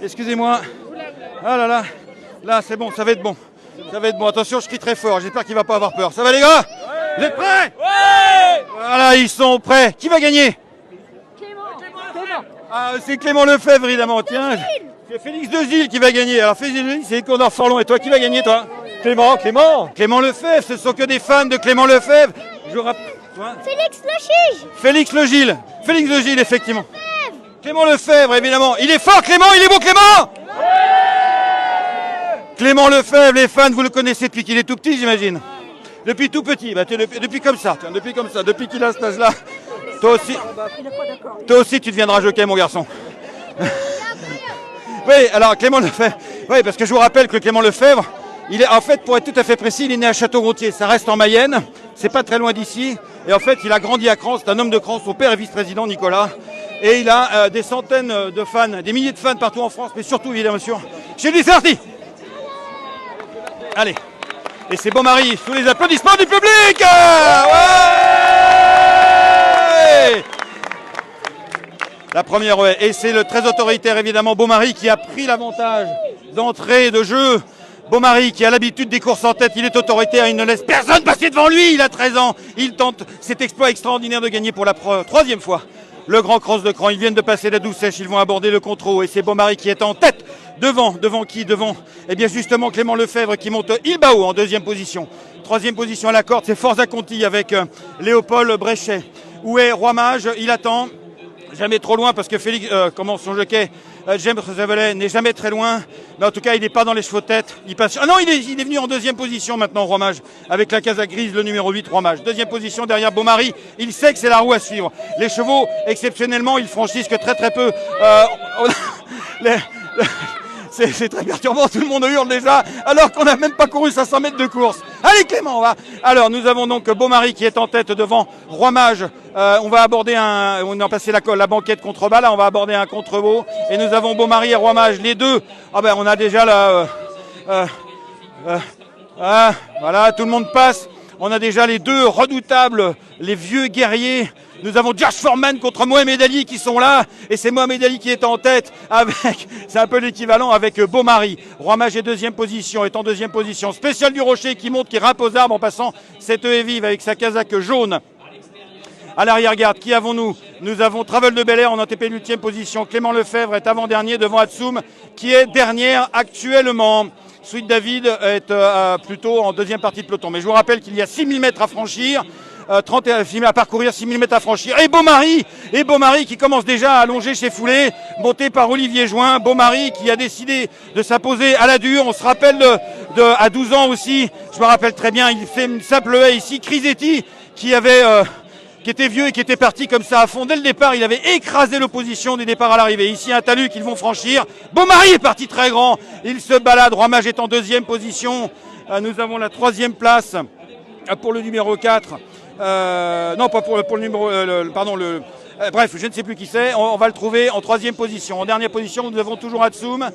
Excusez-moi. Ah là là. Là, c'est bon, ça va être bon. Attention, je crie très fort. J'espère qu'il va pas avoir peur. Ça va, les gars? Vous êtes prêts? Ouais! Voilà, ils sont prêts. Qui va gagner? Clément. Ah, c'est Clément Lefebvre, évidemment. Tiens, c'est Félix Dezille qui va gagner. Alors, Félix Dezille, c'est Condor Forlon. Et toi, qui va gagner, toi? Clément Lefebvre. Ce sont que des fans de Clément Lefebvre. Je rappelle. Félix Lechige. Félix de Gilles, effectivement. Clément Lefebvre, évidemment. Il est fort, Clément, il est beau, Clément. Clément Lefebvre, les fans, vous le connaissez depuis qu'il est tout petit, j'imagine. Depuis tout petit, depuis comme ça, depuis qu'il a cet âge-là. Toi aussi, tu deviendras jockey, mon garçon. Oui, alors Clément Lefebvre, oui, parce que je vous rappelle que Clément Lefebvre, il est, en fait, pour être tout à fait précis, il est né à Château-Gontier, ça reste en Mayenne, c'est pas très loin d'ici. Et en fait, il a grandi à Cran, c'est un homme de Cran, son père est vice-président, Nicolas. Et il a des centaines de fans, des milliers de fans partout en France, mais surtout, évidemment, chez lui, c'est parti. Allez, et c'est Beaumarie, sous les applaudissements du public. Ouais. La première, ouais. Et c'est le très autoritaire, évidemment, Beaumarie, qui a pris l'avantage d'entrée de jeu. Beaumarie, qui a l'habitude des courses en tête, il est autoritaire, il ne laisse personne passer devant lui, il a 13 ans. Il tente cet exploit extraordinaire de gagner pour la troisième fois le Grand Cross de Cran. Ils viennent de passer la Douce Sèche, ils vont aborder le contre-haut et c'est Beaumarie qui est en tête. Devant qui? Eh bien justement Clément Lefebvre qui monte Ilbao en deuxième position. Troisième position à la corde, c'est Forza Conti avec Léopold Bréchet. Où est Roi Mage? Il attend. Jamais trop loin parce que Félix, son jockey, James Rezevelet n'est jamais très loin. Mais en tout cas, il n'est pas dans les chevaux de tête. Il passe. Ah non, il est venu en deuxième position maintenant, Roi Mage, avec la Casa Grise, le numéro 8, Roi Mage. Deuxième position derrière Beaumarie. Il sait que c'est la roue à suivre. Les chevaux, exceptionnellement, ils franchissent que très peu. C'est très perturbant, tout le monde hurle déjà, alors qu'on n'a même pas couru 500 mètres de course. Allez Clément, on va. Alors nous avons donc Beaumarie qui est en tête devant Roi Mage. On va aborder on a passé la banquette contre-bas, là on va aborder un contre-beau. Et nous avons Beaumarie et Roi Mage, les deux. Ah ben on a déjà là... voilà, tout le monde passe. On a déjà les deux redoutables, les vieux guerriers. Nous avons Josh Foreman contre Mohamed Ali qui sont là. Et c'est Mohamed Ali qui est en tête avec, c'est un peu l'équivalent avec Beaumarie. Roi Mage est deuxième position, est en deuxième position. Spécial du Rocher qui monte, qui grimpe aux arbres en passant cette haie vive avec sa casaque jaune. À l'arrière-garde, qui avons-nous? Nous avons Travel de Bel Air en ATP 8e position. Clément Lefebvre est avant-dernier devant Atsoum qui est dernière actuellement. Sweet David est plutôt en deuxième partie de peloton. Mais je vous rappelle qu'il y a 6000 mètres à franchir. 31 à parcourir, 6000 mètres à franchir. Et Beaumarie qui commence déjà à allonger chez Foulée, monté par Olivier Join. Beaumarie qui a décidé de s'imposer à la dure. On se rappelle à 12 ans aussi, je me rappelle très bien, il fait une simple haie ici. Crisetti qui était vieux et qui était parti comme ça à fond. Dès le départ, il avait écrasé l'opposition du départ à l'arrivée. Ici, un talus qu'ils vont franchir. Beaumarie est parti très grand. Il se balade. Roi Mage est en deuxième position. Nous avons la troisième place pour le numéro 4. Non, pas pour le numéro... bref, je ne sais plus qui c'est. On va le trouver en troisième position. En dernière position, nous avons toujours Atsoum.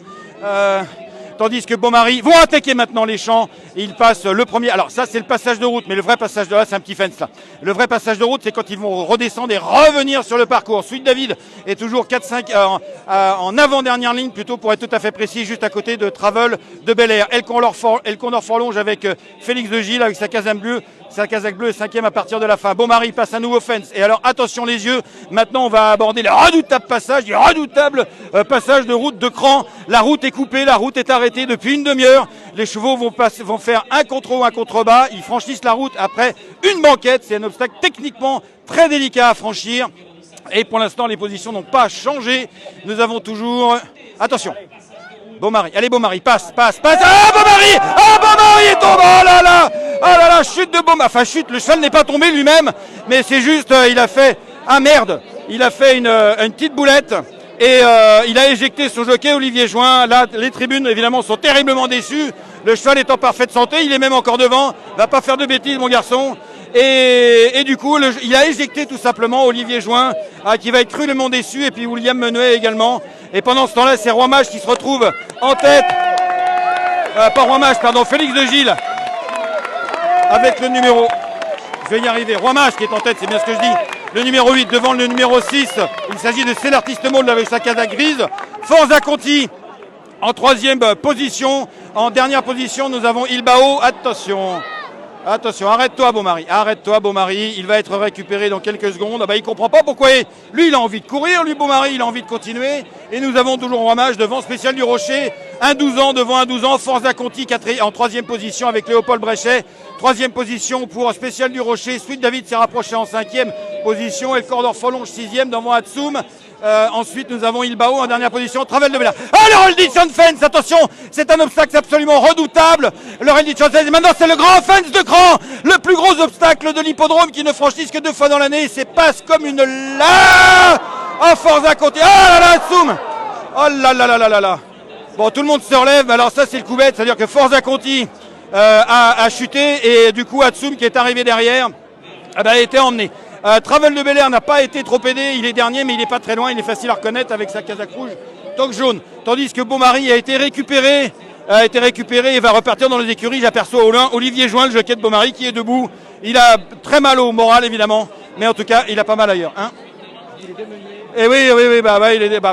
Tandis que Beaumaris vont attaquer maintenant les champs. Et ils passent le premier. Alors ça, c'est le passage de route. Mais le vrai passage de là, c'est un petit fence là. Le vrai passage de route, c'est quand ils vont redescendre et revenir sur le parcours. Sweet David est toujours 4-5 en avant-dernière ligne, plutôt pour être tout à fait précis, juste à côté de Travel de Bel Air. El Condor Forlonge avec Félix de Gilles avec sa casaque bleue. Sa casaque bleue est 5e à partir de la fin. Beaumaris passe un nouveau fence. Et alors, attention les yeux. Maintenant, on va aborder le redoutable passage, le redoutable passage de route de Cran. La route est coupée, la route est arrêtée depuis une demi-heure. Les chevaux vont faire un contre haut, un contre bas. Ils franchissent la route après une banquette. C'est un obstacle techniquement très délicat à franchir. Et pour l'instant, les positions n'ont pas changé. Nous avons toujours... Attention. Beaumaris, allez Beaumaris, passe. Ah Beaumaris est tombé, oh là là, chute de Beaumaris, enfin chute, le cheval n'est pas tombé lui-même, mais c'est juste, il a fait, merde, il a fait une petite boulette, et il a éjecté son jockey Olivier Join. Là, les tribunes évidemment sont terriblement déçues, le cheval est en parfaite santé, il est même encore devant, va pas faire de bêtises mon garçon. Et du coup, il a éjecté tout simplement Olivier Join, qui va être cruellement déçu, et puis William Menuet également. Et pendant ce temps-là, c'est Roi Mage qui se retrouve en tête. Pas Roi Mage, pardon, Félix de Gilles. Avec le numéro... Je vais y arriver. Roi Mage qui est en tête, c'est bien ce que je dis. Le numéro 8 devant le numéro 6. Il s'agit de C'est l'artiste monde avec sa casaque grise. Forza Conti en 3e position. En dernière position, nous avons Ilbao. Attention, arrête-toi Beaumaris, il va être récupéré dans quelques secondes. Il comprend pas pourquoi lui il a envie de courir, lui Beaumaris il a envie de continuer. Et nous avons toujours Roi Mage devant Spécial du Rocher, un 12 ans devant un 12 ans, Forza Conti en 3e position avec Léopold Bréchet. 3e position pour Spécial du Rocher, Sweet David s'est rapproché en 5e position, El Condor Forlonge 6e devant Hatsum. Ensuite, nous avons Ilbao en dernière position, Travel de Bel Air. Le Roldition Fence, attention, c'est un obstacle absolument redoutable. Le Roldition Fence, et maintenant c'est le grand fence de Cran, le plus gros obstacle de l'hippodrome qui ne franchissent que 2 fois dans l'année. C'est passe comme une Forza Conti. Hatsum. Là. Bon, tout le monde se relève, mais alors ça c'est le coup bête, c'est-à-dire que Forza Conti a chuté et du coup Hatsum qui est arrivé derrière a été emmené. Travel de Bel Air n'a pas été trop aidé, il est dernier mais il n'est pas très loin, il est facile à reconnaître avec sa casaque rouge, toque jaune. Tandis que Beaumaris a été récupéré et va repartir dans les écuries. J'aperçois au loin Olivier Join, le jockey de Beaumaris qui est debout. Il a très mal au moral évidemment, mais en tout cas il a pas mal ailleurs. Et oui,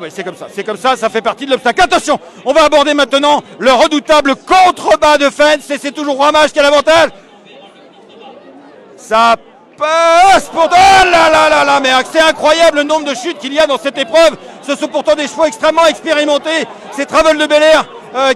c'est comme ça, ça fait partie de l'obstacle. Attention, on va aborder maintenant le redoutable contrebas de fence et c'est toujours Roi Mage qui a l'avantage. Ça passe pour... mais c'est incroyable le nombre de chutes qu'il y a dans cette épreuve. Ce sont pourtant des chevaux extrêmement expérimentés. C'est Travel de Bel Air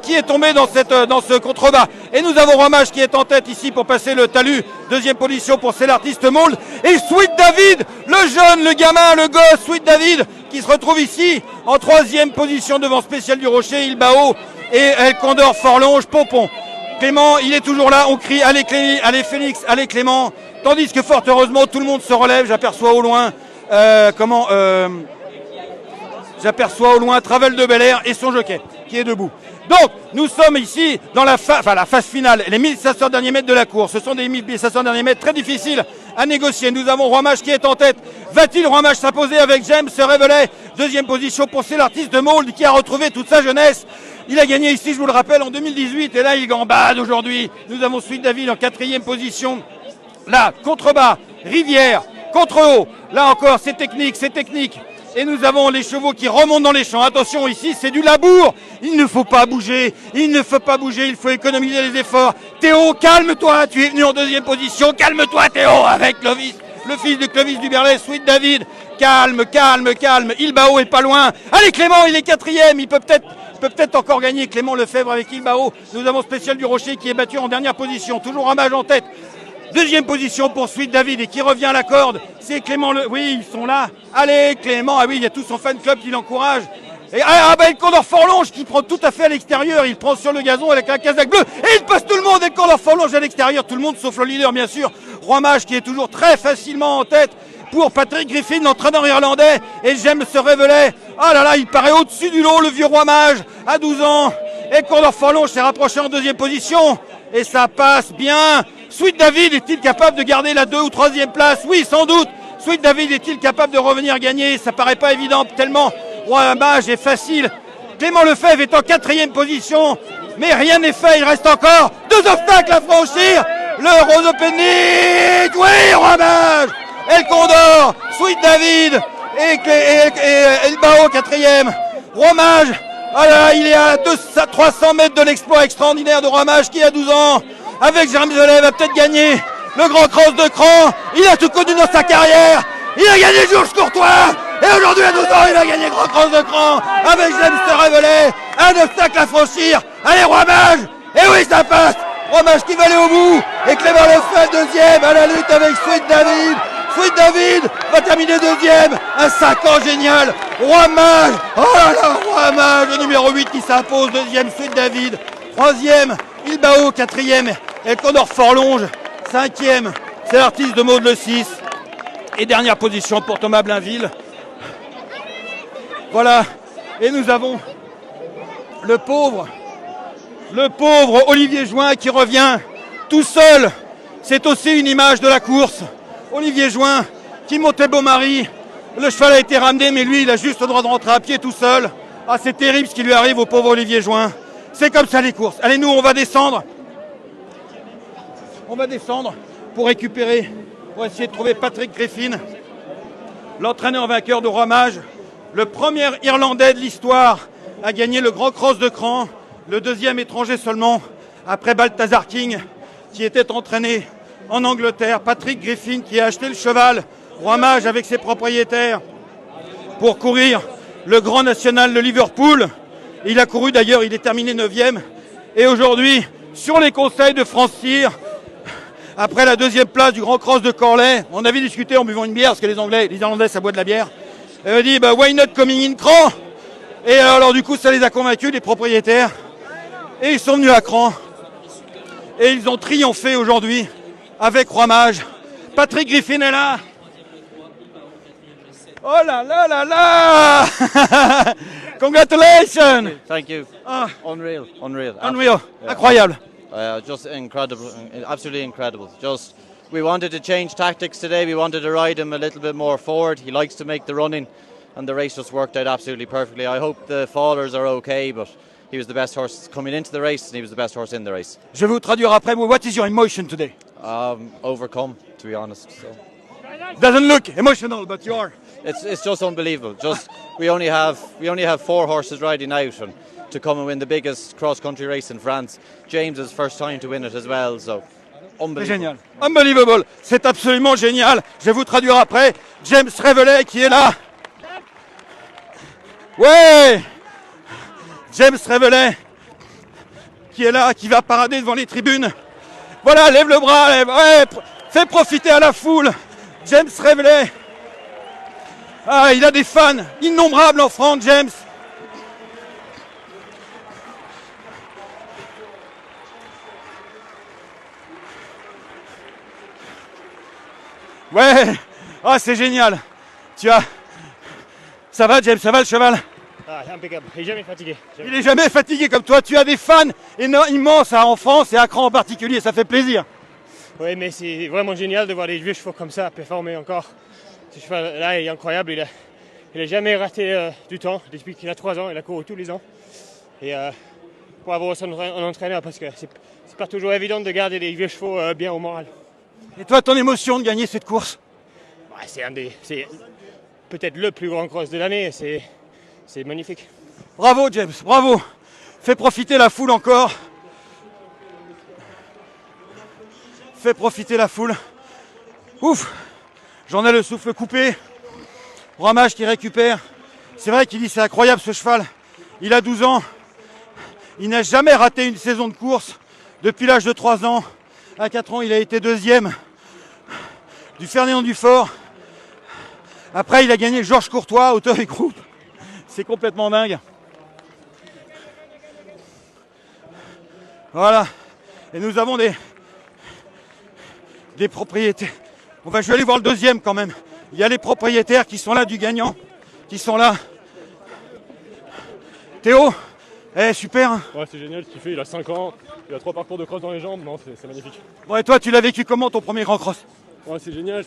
qui est tombé dans ce contrebas. Et nous avons Roi Mage qui est en tête ici pour passer le talus. 2e position pour C'est l'artiste Mold. Et Sweet David, le jeune, le gamin, le gosse, Sweet David, qui se retrouve ici en 3e position devant Spécial du Rocher, Ilbao et El Condor Forlonge, Pompon. Clément, il est toujours là, on crie allez Félix, allez Clément. Tandis que fort heureusement, tout le monde se relève. J'aperçois au loin Travel de Bel Air et son jockey qui est debout. Donc, nous sommes ici dans la phase finale, les 1500 derniers mètres de la course. Ce sont des 1500 derniers mètres très difficiles à négocier. Nous avons Roi Mage qui est en tête. Va-t-il Roi Mage s'imposer avec James Révelet? 2e position pour C'est l'artiste de Mold qui a retrouvé toute sa jeunesse. Il a gagné ici, je vous le rappelle, en 2018 et là il gambade aujourd'hui. Nous avons Sweet David en 4e position. Là, contrebas, rivière, contre-haut. Là encore, c'est technique. Et nous avons les chevaux qui remontent dans les champs. Attention, ici, c'est du labour. Il ne faut pas bouger. Il faut économiser les efforts. Théo, calme-toi. Tu es venu en 2e position. Calme-toi, Théo, avec Clovis. Le fils de Clovis du Berlay, Sweet David. Calme. Ilbao est pas loin. Allez, Clément, il est 4e. Il peut peut-être encore gagner. Clément Lefebvre avec Ilbao. Nous avons Spécial du Rocher qui est battu en dernière position. Toujours un Mage en tête. 2e position pour Sweet David et qui revient à la corde, c'est Clément Oui, ils sont là. Allez, Clément, oui, il y a tout son fan club qui l'encourage. Et El Condor Forlonge qui prend tout à fait à l'extérieur, il prend sur le gazon avec la casaque bleue et il passe tout le monde. El Condor Forlonge à l'extérieur, tout le monde sauf le leader bien sûr. Roi Mage qui est toujours très facilement en tête pour Patrick Griffin, l'entraîneur irlandais, et James Révelet. Il paraît au-dessus du lot, le vieux Roi Mage à 12 ans. El Condor Forlonge s'est rapproché en 2e position et ça passe bien. Sweet David est-il capable de garder la 2 ou 3e place? Oui, sans doute. Sweet David est-il capable de revenir gagner? Ça paraît pas évident, tellement Roi Mage est facile. Clément Lefebvre est en 4e position. Mais rien n'est fait, il reste encore 2 obstacles à franchir. Le Rose Open, oui, Roi Mage, El Condor, Sweet David et Elbao 4e. Roi Mage, ah là, il est à 300 mètres de l'exploit extraordinaire de Roi Mage qui a 12 ans. Avec Jérémy Zolet va peut-être gagner le Grand Cross de Cran. Il a tout connu dans sa carrière. Il a gagné Georges Courtois. Et aujourd'hui à 12 ans, il va gagner le Grand Cross de Cran avec James Révelet. Un obstacle à franchir. Allez, Roi Mage. Et oui, ça passe. Roi Mage qui va aller au bout. Et Clément Lefebvre, 2e à la lutte avec Sweet David. Sweet David va terminer 2e. Un 5 ans génial. Roi Mage. Oh là là, Roi Mage, le numéro 8 qui s'impose. 2e, Sweet David. 3e, Ilbao. 4e, El Condor Forlonge. 5e, c'est l'artiste de Maud Le 6. Et dernière position pour Thomas Blainville. Voilà. Et nous avons le pauvre Olivier Join qui revient tout seul. C'est aussi une image de la course. Olivier Join qui montait Beaumaris. Le cheval a été ramené, mais lui, il a juste le droit de rentrer à pied tout seul. Ah, c'est terrible ce qui lui arrive au pauvre Olivier Join. C'est comme ça les courses. Allez, nous, on va descendre. On va descendre pour récupérer, pour essayer de trouver Patrick Griffin, l'entraîneur vainqueur de Roi Mage, le premier Irlandais de l'histoire à gagner le Grand Cross de Cran, le 2e étranger seulement, après Balthazar King, qui était entraîné en Angleterre. Patrick Griffin qui a acheté le cheval Roi Mage avec ses propriétaires pour courir le Grand National de Liverpool. Il a couru d'ailleurs, il est terminé 9e. Et aujourd'hui, sur les conseils de France Cyr, après la 2e place du Grand Cross de Corlay, on avait discuté en buvant une bière, parce que les Irlandais, ça boit de la bière. Elle a dit, why not coming in Cran? Et alors du coup, ça les a convaincus, les propriétaires. Et ils sont venus à Cran. Et ils ont triomphé aujourd'hui avec Roi Mage. Patrick Griffin est là. Oh là là là là. Congratulations. Thank you. Unreal. Unreal. Incroyable. Just incredible, absolutely incredible. Just, we wanted to change tactics today. We wanted to ride him a little bit more forward. He likes to make the running, and the race just worked out absolutely perfectly. I hope the fallers are okay, but he was the best horse coming into the race, and he was the best horse in the race. Je vais vous traduire après. What is your emotion today? Overcome, to be honest. So. Doesn't look emotional, but you are. It's just unbelievable. Just we only have 4 horses riding out, and to come and win the biggest cross-country race in France. James' first time to win it as well, so unbelievable. C'est génial. Unbelievable. C'est absolument génial. Je vais vous traduire après. James Révelet qui est là. Ouais. James Révelet qui est là, qui va parader devant les tribunes. Voilà, lève le bras, lève. Ouais, fais profiter à la foule. James Révelet. Ah, il a des fans innombrables en France, James. Ouais, ah c'est génial. Ça va James, ça va le cheval? Ah, impeccable, il est jamais fatigué. Il est jamais fatigué comme toi. Tu as des fans immenses en France et à Cran en particulier, ça fait plaisir. Oui, mais c'est vraiment génial de voir les vieux chevaux comme ça performer encore. Ce cheval-là est incroyable, il a jamais raté du temps depuis qu'il a 3 ans, il a couru tous les ans. Et pour avoir son entraîneur, parce que c'est pas toujours évident de garder les vieux chevaux bien au moral. Et toi, ton émotion de gagner cette course? C'est peut-être le plus grand cross de l'année, c'est magnifique. Bravo James, bravo. Fais profiter la foule encore. Fais profiter la foule. Ouf, j'en ai le souffle coupé. Roi Mage qui récupère. C'est vrai qu'il dit c'est incroyable ce cheval. Il a 12 ans. Il n'a jamais raté une saison de course depuis l'âge de 3 ans. À 4 ans, il a été 2e du Ferdinand Dufort. Après, il a gagné Georges Courtois, auteur et groupe. C'est complètement dingue. Voilà. Et nous avons des propriétaires. Je vais aller voir le 2e quand même. Il y a les propriétaires qui sont là du gagnant, qui sont là. Théo, super. Hein. Ouais, c'est génial ce qu'il fait, il a 5 ans, il a 3 parcours de cross dans les jambes, non, c'est magnifique. Bon, et toi, tu l'as vécu comment ton premier grand cross? Ouais, c'est génial,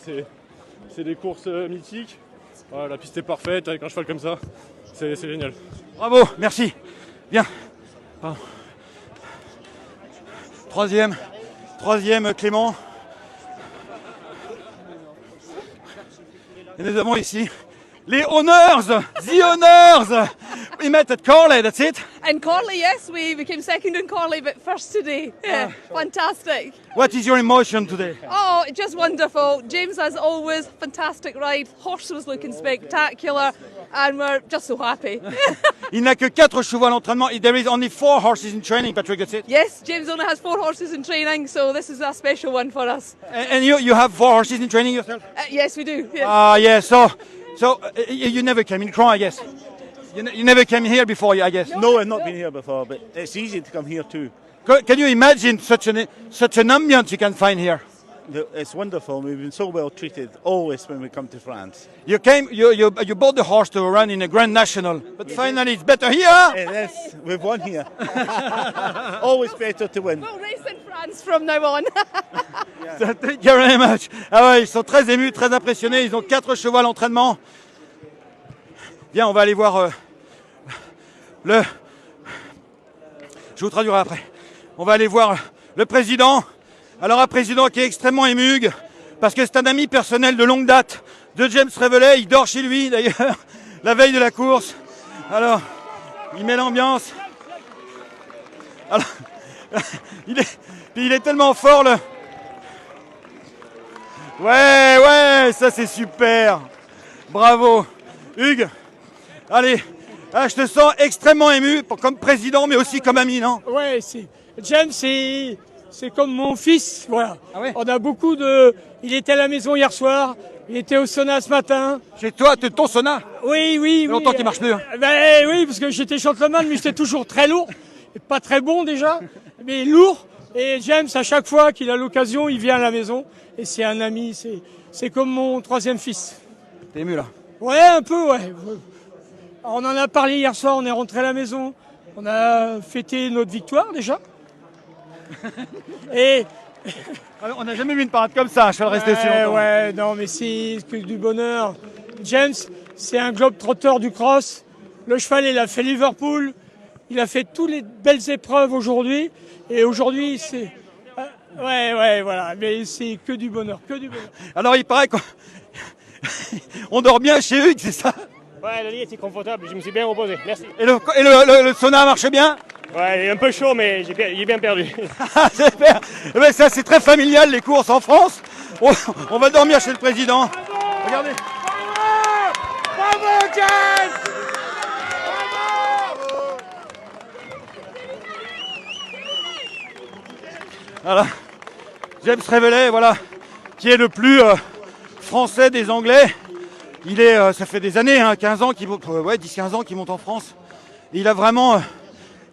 c'est des courses mythiques. Ouais, la piste est parfaite avec un cheval comme ça, c'est génial. Bravo, merci. Bien. Pardon. Troisième Clément. Et nous avons ici les honors, the honors. We met at Corley, that's it. In Corley, yes, we became second in Corley, but first today. Yeah, fantastic. What is your emotion today? Oh, just wonderful. James, as always, fantastic ride. Horse was looking spectacular, and we're just so happy. Il n'a que 4 chevaux à l'entraînement. There is only 4 horses in training, Patrick, that's it. Yes, James only has 4 horses in training, so this is a special one for us. And you have 4 horses in training yourself? Yes, we do. Yes. Ah, yes. So you never came in Cron, I guess. You never came here before, I guess. No, I've not been here before, but it's easy to come here too. Can you imagine such an ambience you can find here? It's wonderful. We've been so well treated always when we come to France. You bought the horse to run in a Grand National, but finally it's better here. Yes, we've won here. Always better to win. We'll race in France from now on. Thank you very much. Ah ouais, ils sont très émus, très impressionnés. Ils ont 4 chevaux à l'entraînement. Bien, on va aller voir je vous traduirai après. On va aller voir le président. Alors un président qui est extrêmement ému parce que c'est un ami personnel de longue date de James Reveley. Il dort chez lui d'ailleurs la veille de la course. Alors il met l'ambiance. Alors il est tellement fort le. Ouais, ça c'est super. Bravo. Hugues, allez. Ah, je te sens extrêmement ému comme président, mais aussi comme ami, non? Ouais, James, c'est comme mon fils, voilà. Ah ouais? On a beaucoup Il était à la maison hier soir, il était au sauna ce matin. Chez toi, ton sauna? Oui. Ça fait longtemps qu'il marche plus. Hein. Oui, parce que j'étais gentleman, mais j'étais toujours très lourd. Et pas très bon déjà, mais lourd. Et James, à chaque fois qu'il a l'occasion, il vient à la maison. Et c'est un ami, c'est comme mon 3e fils. T'es ému là? Ouais, un peu, ouais. On en a parlé hier soir, on est rentré à la maison, on a fêté notre victoire déjà. Et on n'a jamais vu une parade comme ça, je vais rester si longtemps. Ouais, non mais c'est que du bonheur. James, c'est un globe-trotteur du cross. Le cheval, il a fait Liverpool, il a fait toutes les belles épreuves aujourd'hui. Et aujourd'hui, c'est... Ouais, voilà, mais c'est que du bonheur, que du bonheur. Alors il paraît qu'on dort bien chez Hugues, c'est ça? Ouais, le lit était confortable, je me suis bien reposé, merci. Et le sauna marche bien? Ouais, il est un peu chaud, mais il est bien perdu. J'espère. Mais ça, c'est très familial, les courses en France. On va dormir chez le président. Regardez. Bravo, James! Voilà. James Reveley, voilà, qui est le plus français des Anglais. Il est, ça fait des années, 15 ans, 10-15 ans qu'il monte en France. Et il a vraiment,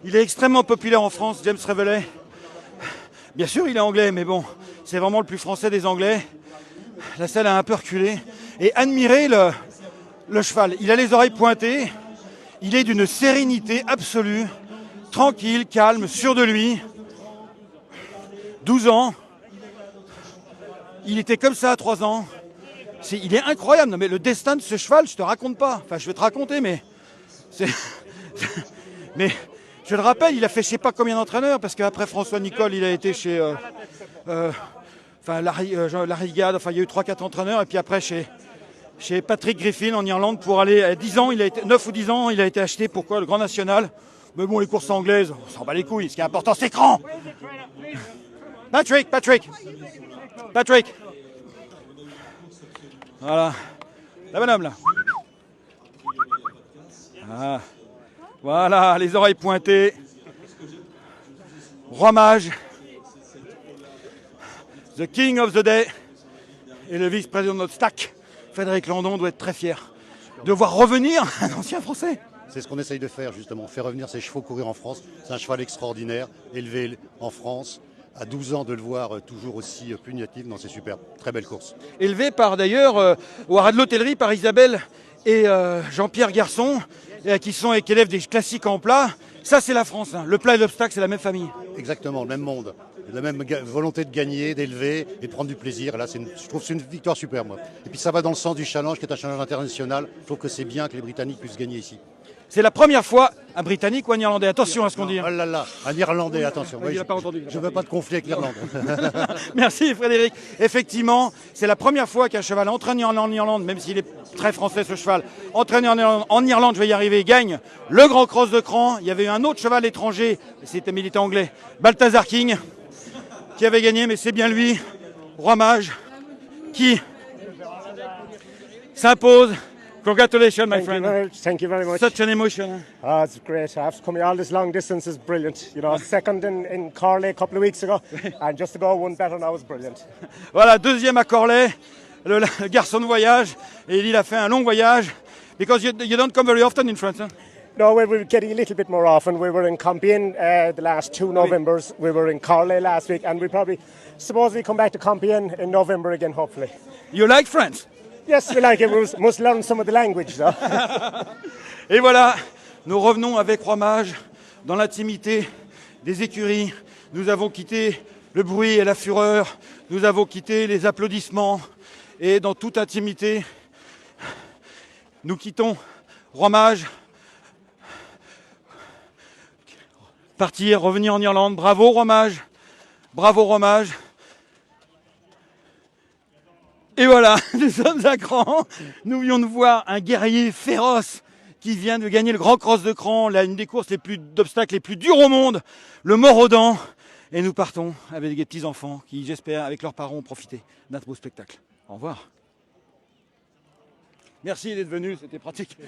il est extrêmement populaire en France, James Reveley. Bien sûr, il est anglais, mais bon, c'est vraiment le plus français des Anglais. La selle a un peu reculé. Et admirez le cheval. Il a les oreilles pointées. Il est d'une sérénité absolue, tranquille, calme, sûr de lui. 12 ans. Il était comme ça à 3 ans. Il est incroyable. Non, mais le destin de ce cheval, je te raconte pas. Enfin, je vais te raconter, mais mais je le rappelle, il a fait je sais pas combien d'entraîneurs, parce qu'après François Nicole, il a été chez Larry Gad. Enfin, il y a eu 3-4 entraîneurs, et puis après chez Patrick Griffin en Irlande pour aller à 10 ans. Il a été 9 ou 10 ans. Il a été acheté pourquoi le Grand National. Mais bon, les courses anglaises, on s'en bat les couilles. Ce qui est important, c'est Cran. Patrick. Voilà. La bonhomme là. Ah. Voilà, les oreilles pointées. Roi mage. The King of the Day. Et le vice-président de notre stack, Frédéric Landon, doit être très fier de voir revenir un ancien Français. C'est ce qu'on essaye de faire justement, faire revenir ces chevaux courir en France. C'est un cheval extraordinaire, élevé en France. À 12 ans de le voir toujours aussi pugnatif, non, c'est super, très belle course. Élevé par d'ailleurs au haras de l'hôtellerie par Isabelle et Jean-Pierre Garçon, qui élèvent des classiques en plat. Ça c'est la France, hein. Le plat et l'obstacle c'est la même famille. Exactement, le même monde, la même volonté de gagner, d'élever et de prendre du plaisir. Là, je trouve que c'est une victoire super, moi. Et puis ça va dans le sens du challenge, qui est un challenge international. Je trouve que c'est bien que les Britanniques puissent gagner ici. C'est la première fois, un Britannique ou un Irlandais, attention à ce qu'on dit. Oh là là, un Irlandais, attention. Il n'a pas entendu. Je ne veux pas de conflit avec l'Irlande. Merci Frédéric. Effectivement, c'est la première fois qu'un cheval entraîné en Irlande, même s'il est très français ce cheval, entraîné en Irlande, je vais y arriver, gagne le Grand Cross de Cran. Il y avait eu un autre cheval étranger, c'était militant anglais, Balthazar King, qui avait gagné, mais c'est bien lui, Roi Mage, qui s'impose. Congratulations, my friend. Thank you very much. Such an emotion. Oh, it's great. After coming all this long distance is brilliant. You know, second in Corley a couple of weeks ago, and just to go one better now is brilliant. Voilà, deuxième à Corley, le garçon de voyage, et il a fait un long voyage. Because you don't come very often in France, huh? No, we were getting a little bit more often. We were in Compiègne the last 2 Novembers. We were in Corley last week, and we probably supposedly come back to Compiègne in November again, hopefully. You like France? Yes, we like it. We must learn some of the language, though. Et voilà, nous revenons avec Roi Mage dans l'intimité des écuries. Nous avons quitté le bruit et la fureur. Nous avons quitté les applaudissements. Et dans toute intimité, nous quittons Roi Mage. Partir, revenir en Irlande. Bravo Roi Mage. Bravo Roi Mage. Et voilà, nous sommes à Cran. Nous venions de voir un guerrier féroce qui vient de gagner le Grand Cross de Cran, une des courses d'obstacles les plus dures au monde, le mort aux dents. Et nous partons avec des petits-enfants qui, j'espère, avec leurs parents, ont profité d'un beau spectacle. Au revoir. Merci d'être venu, c'était pratique.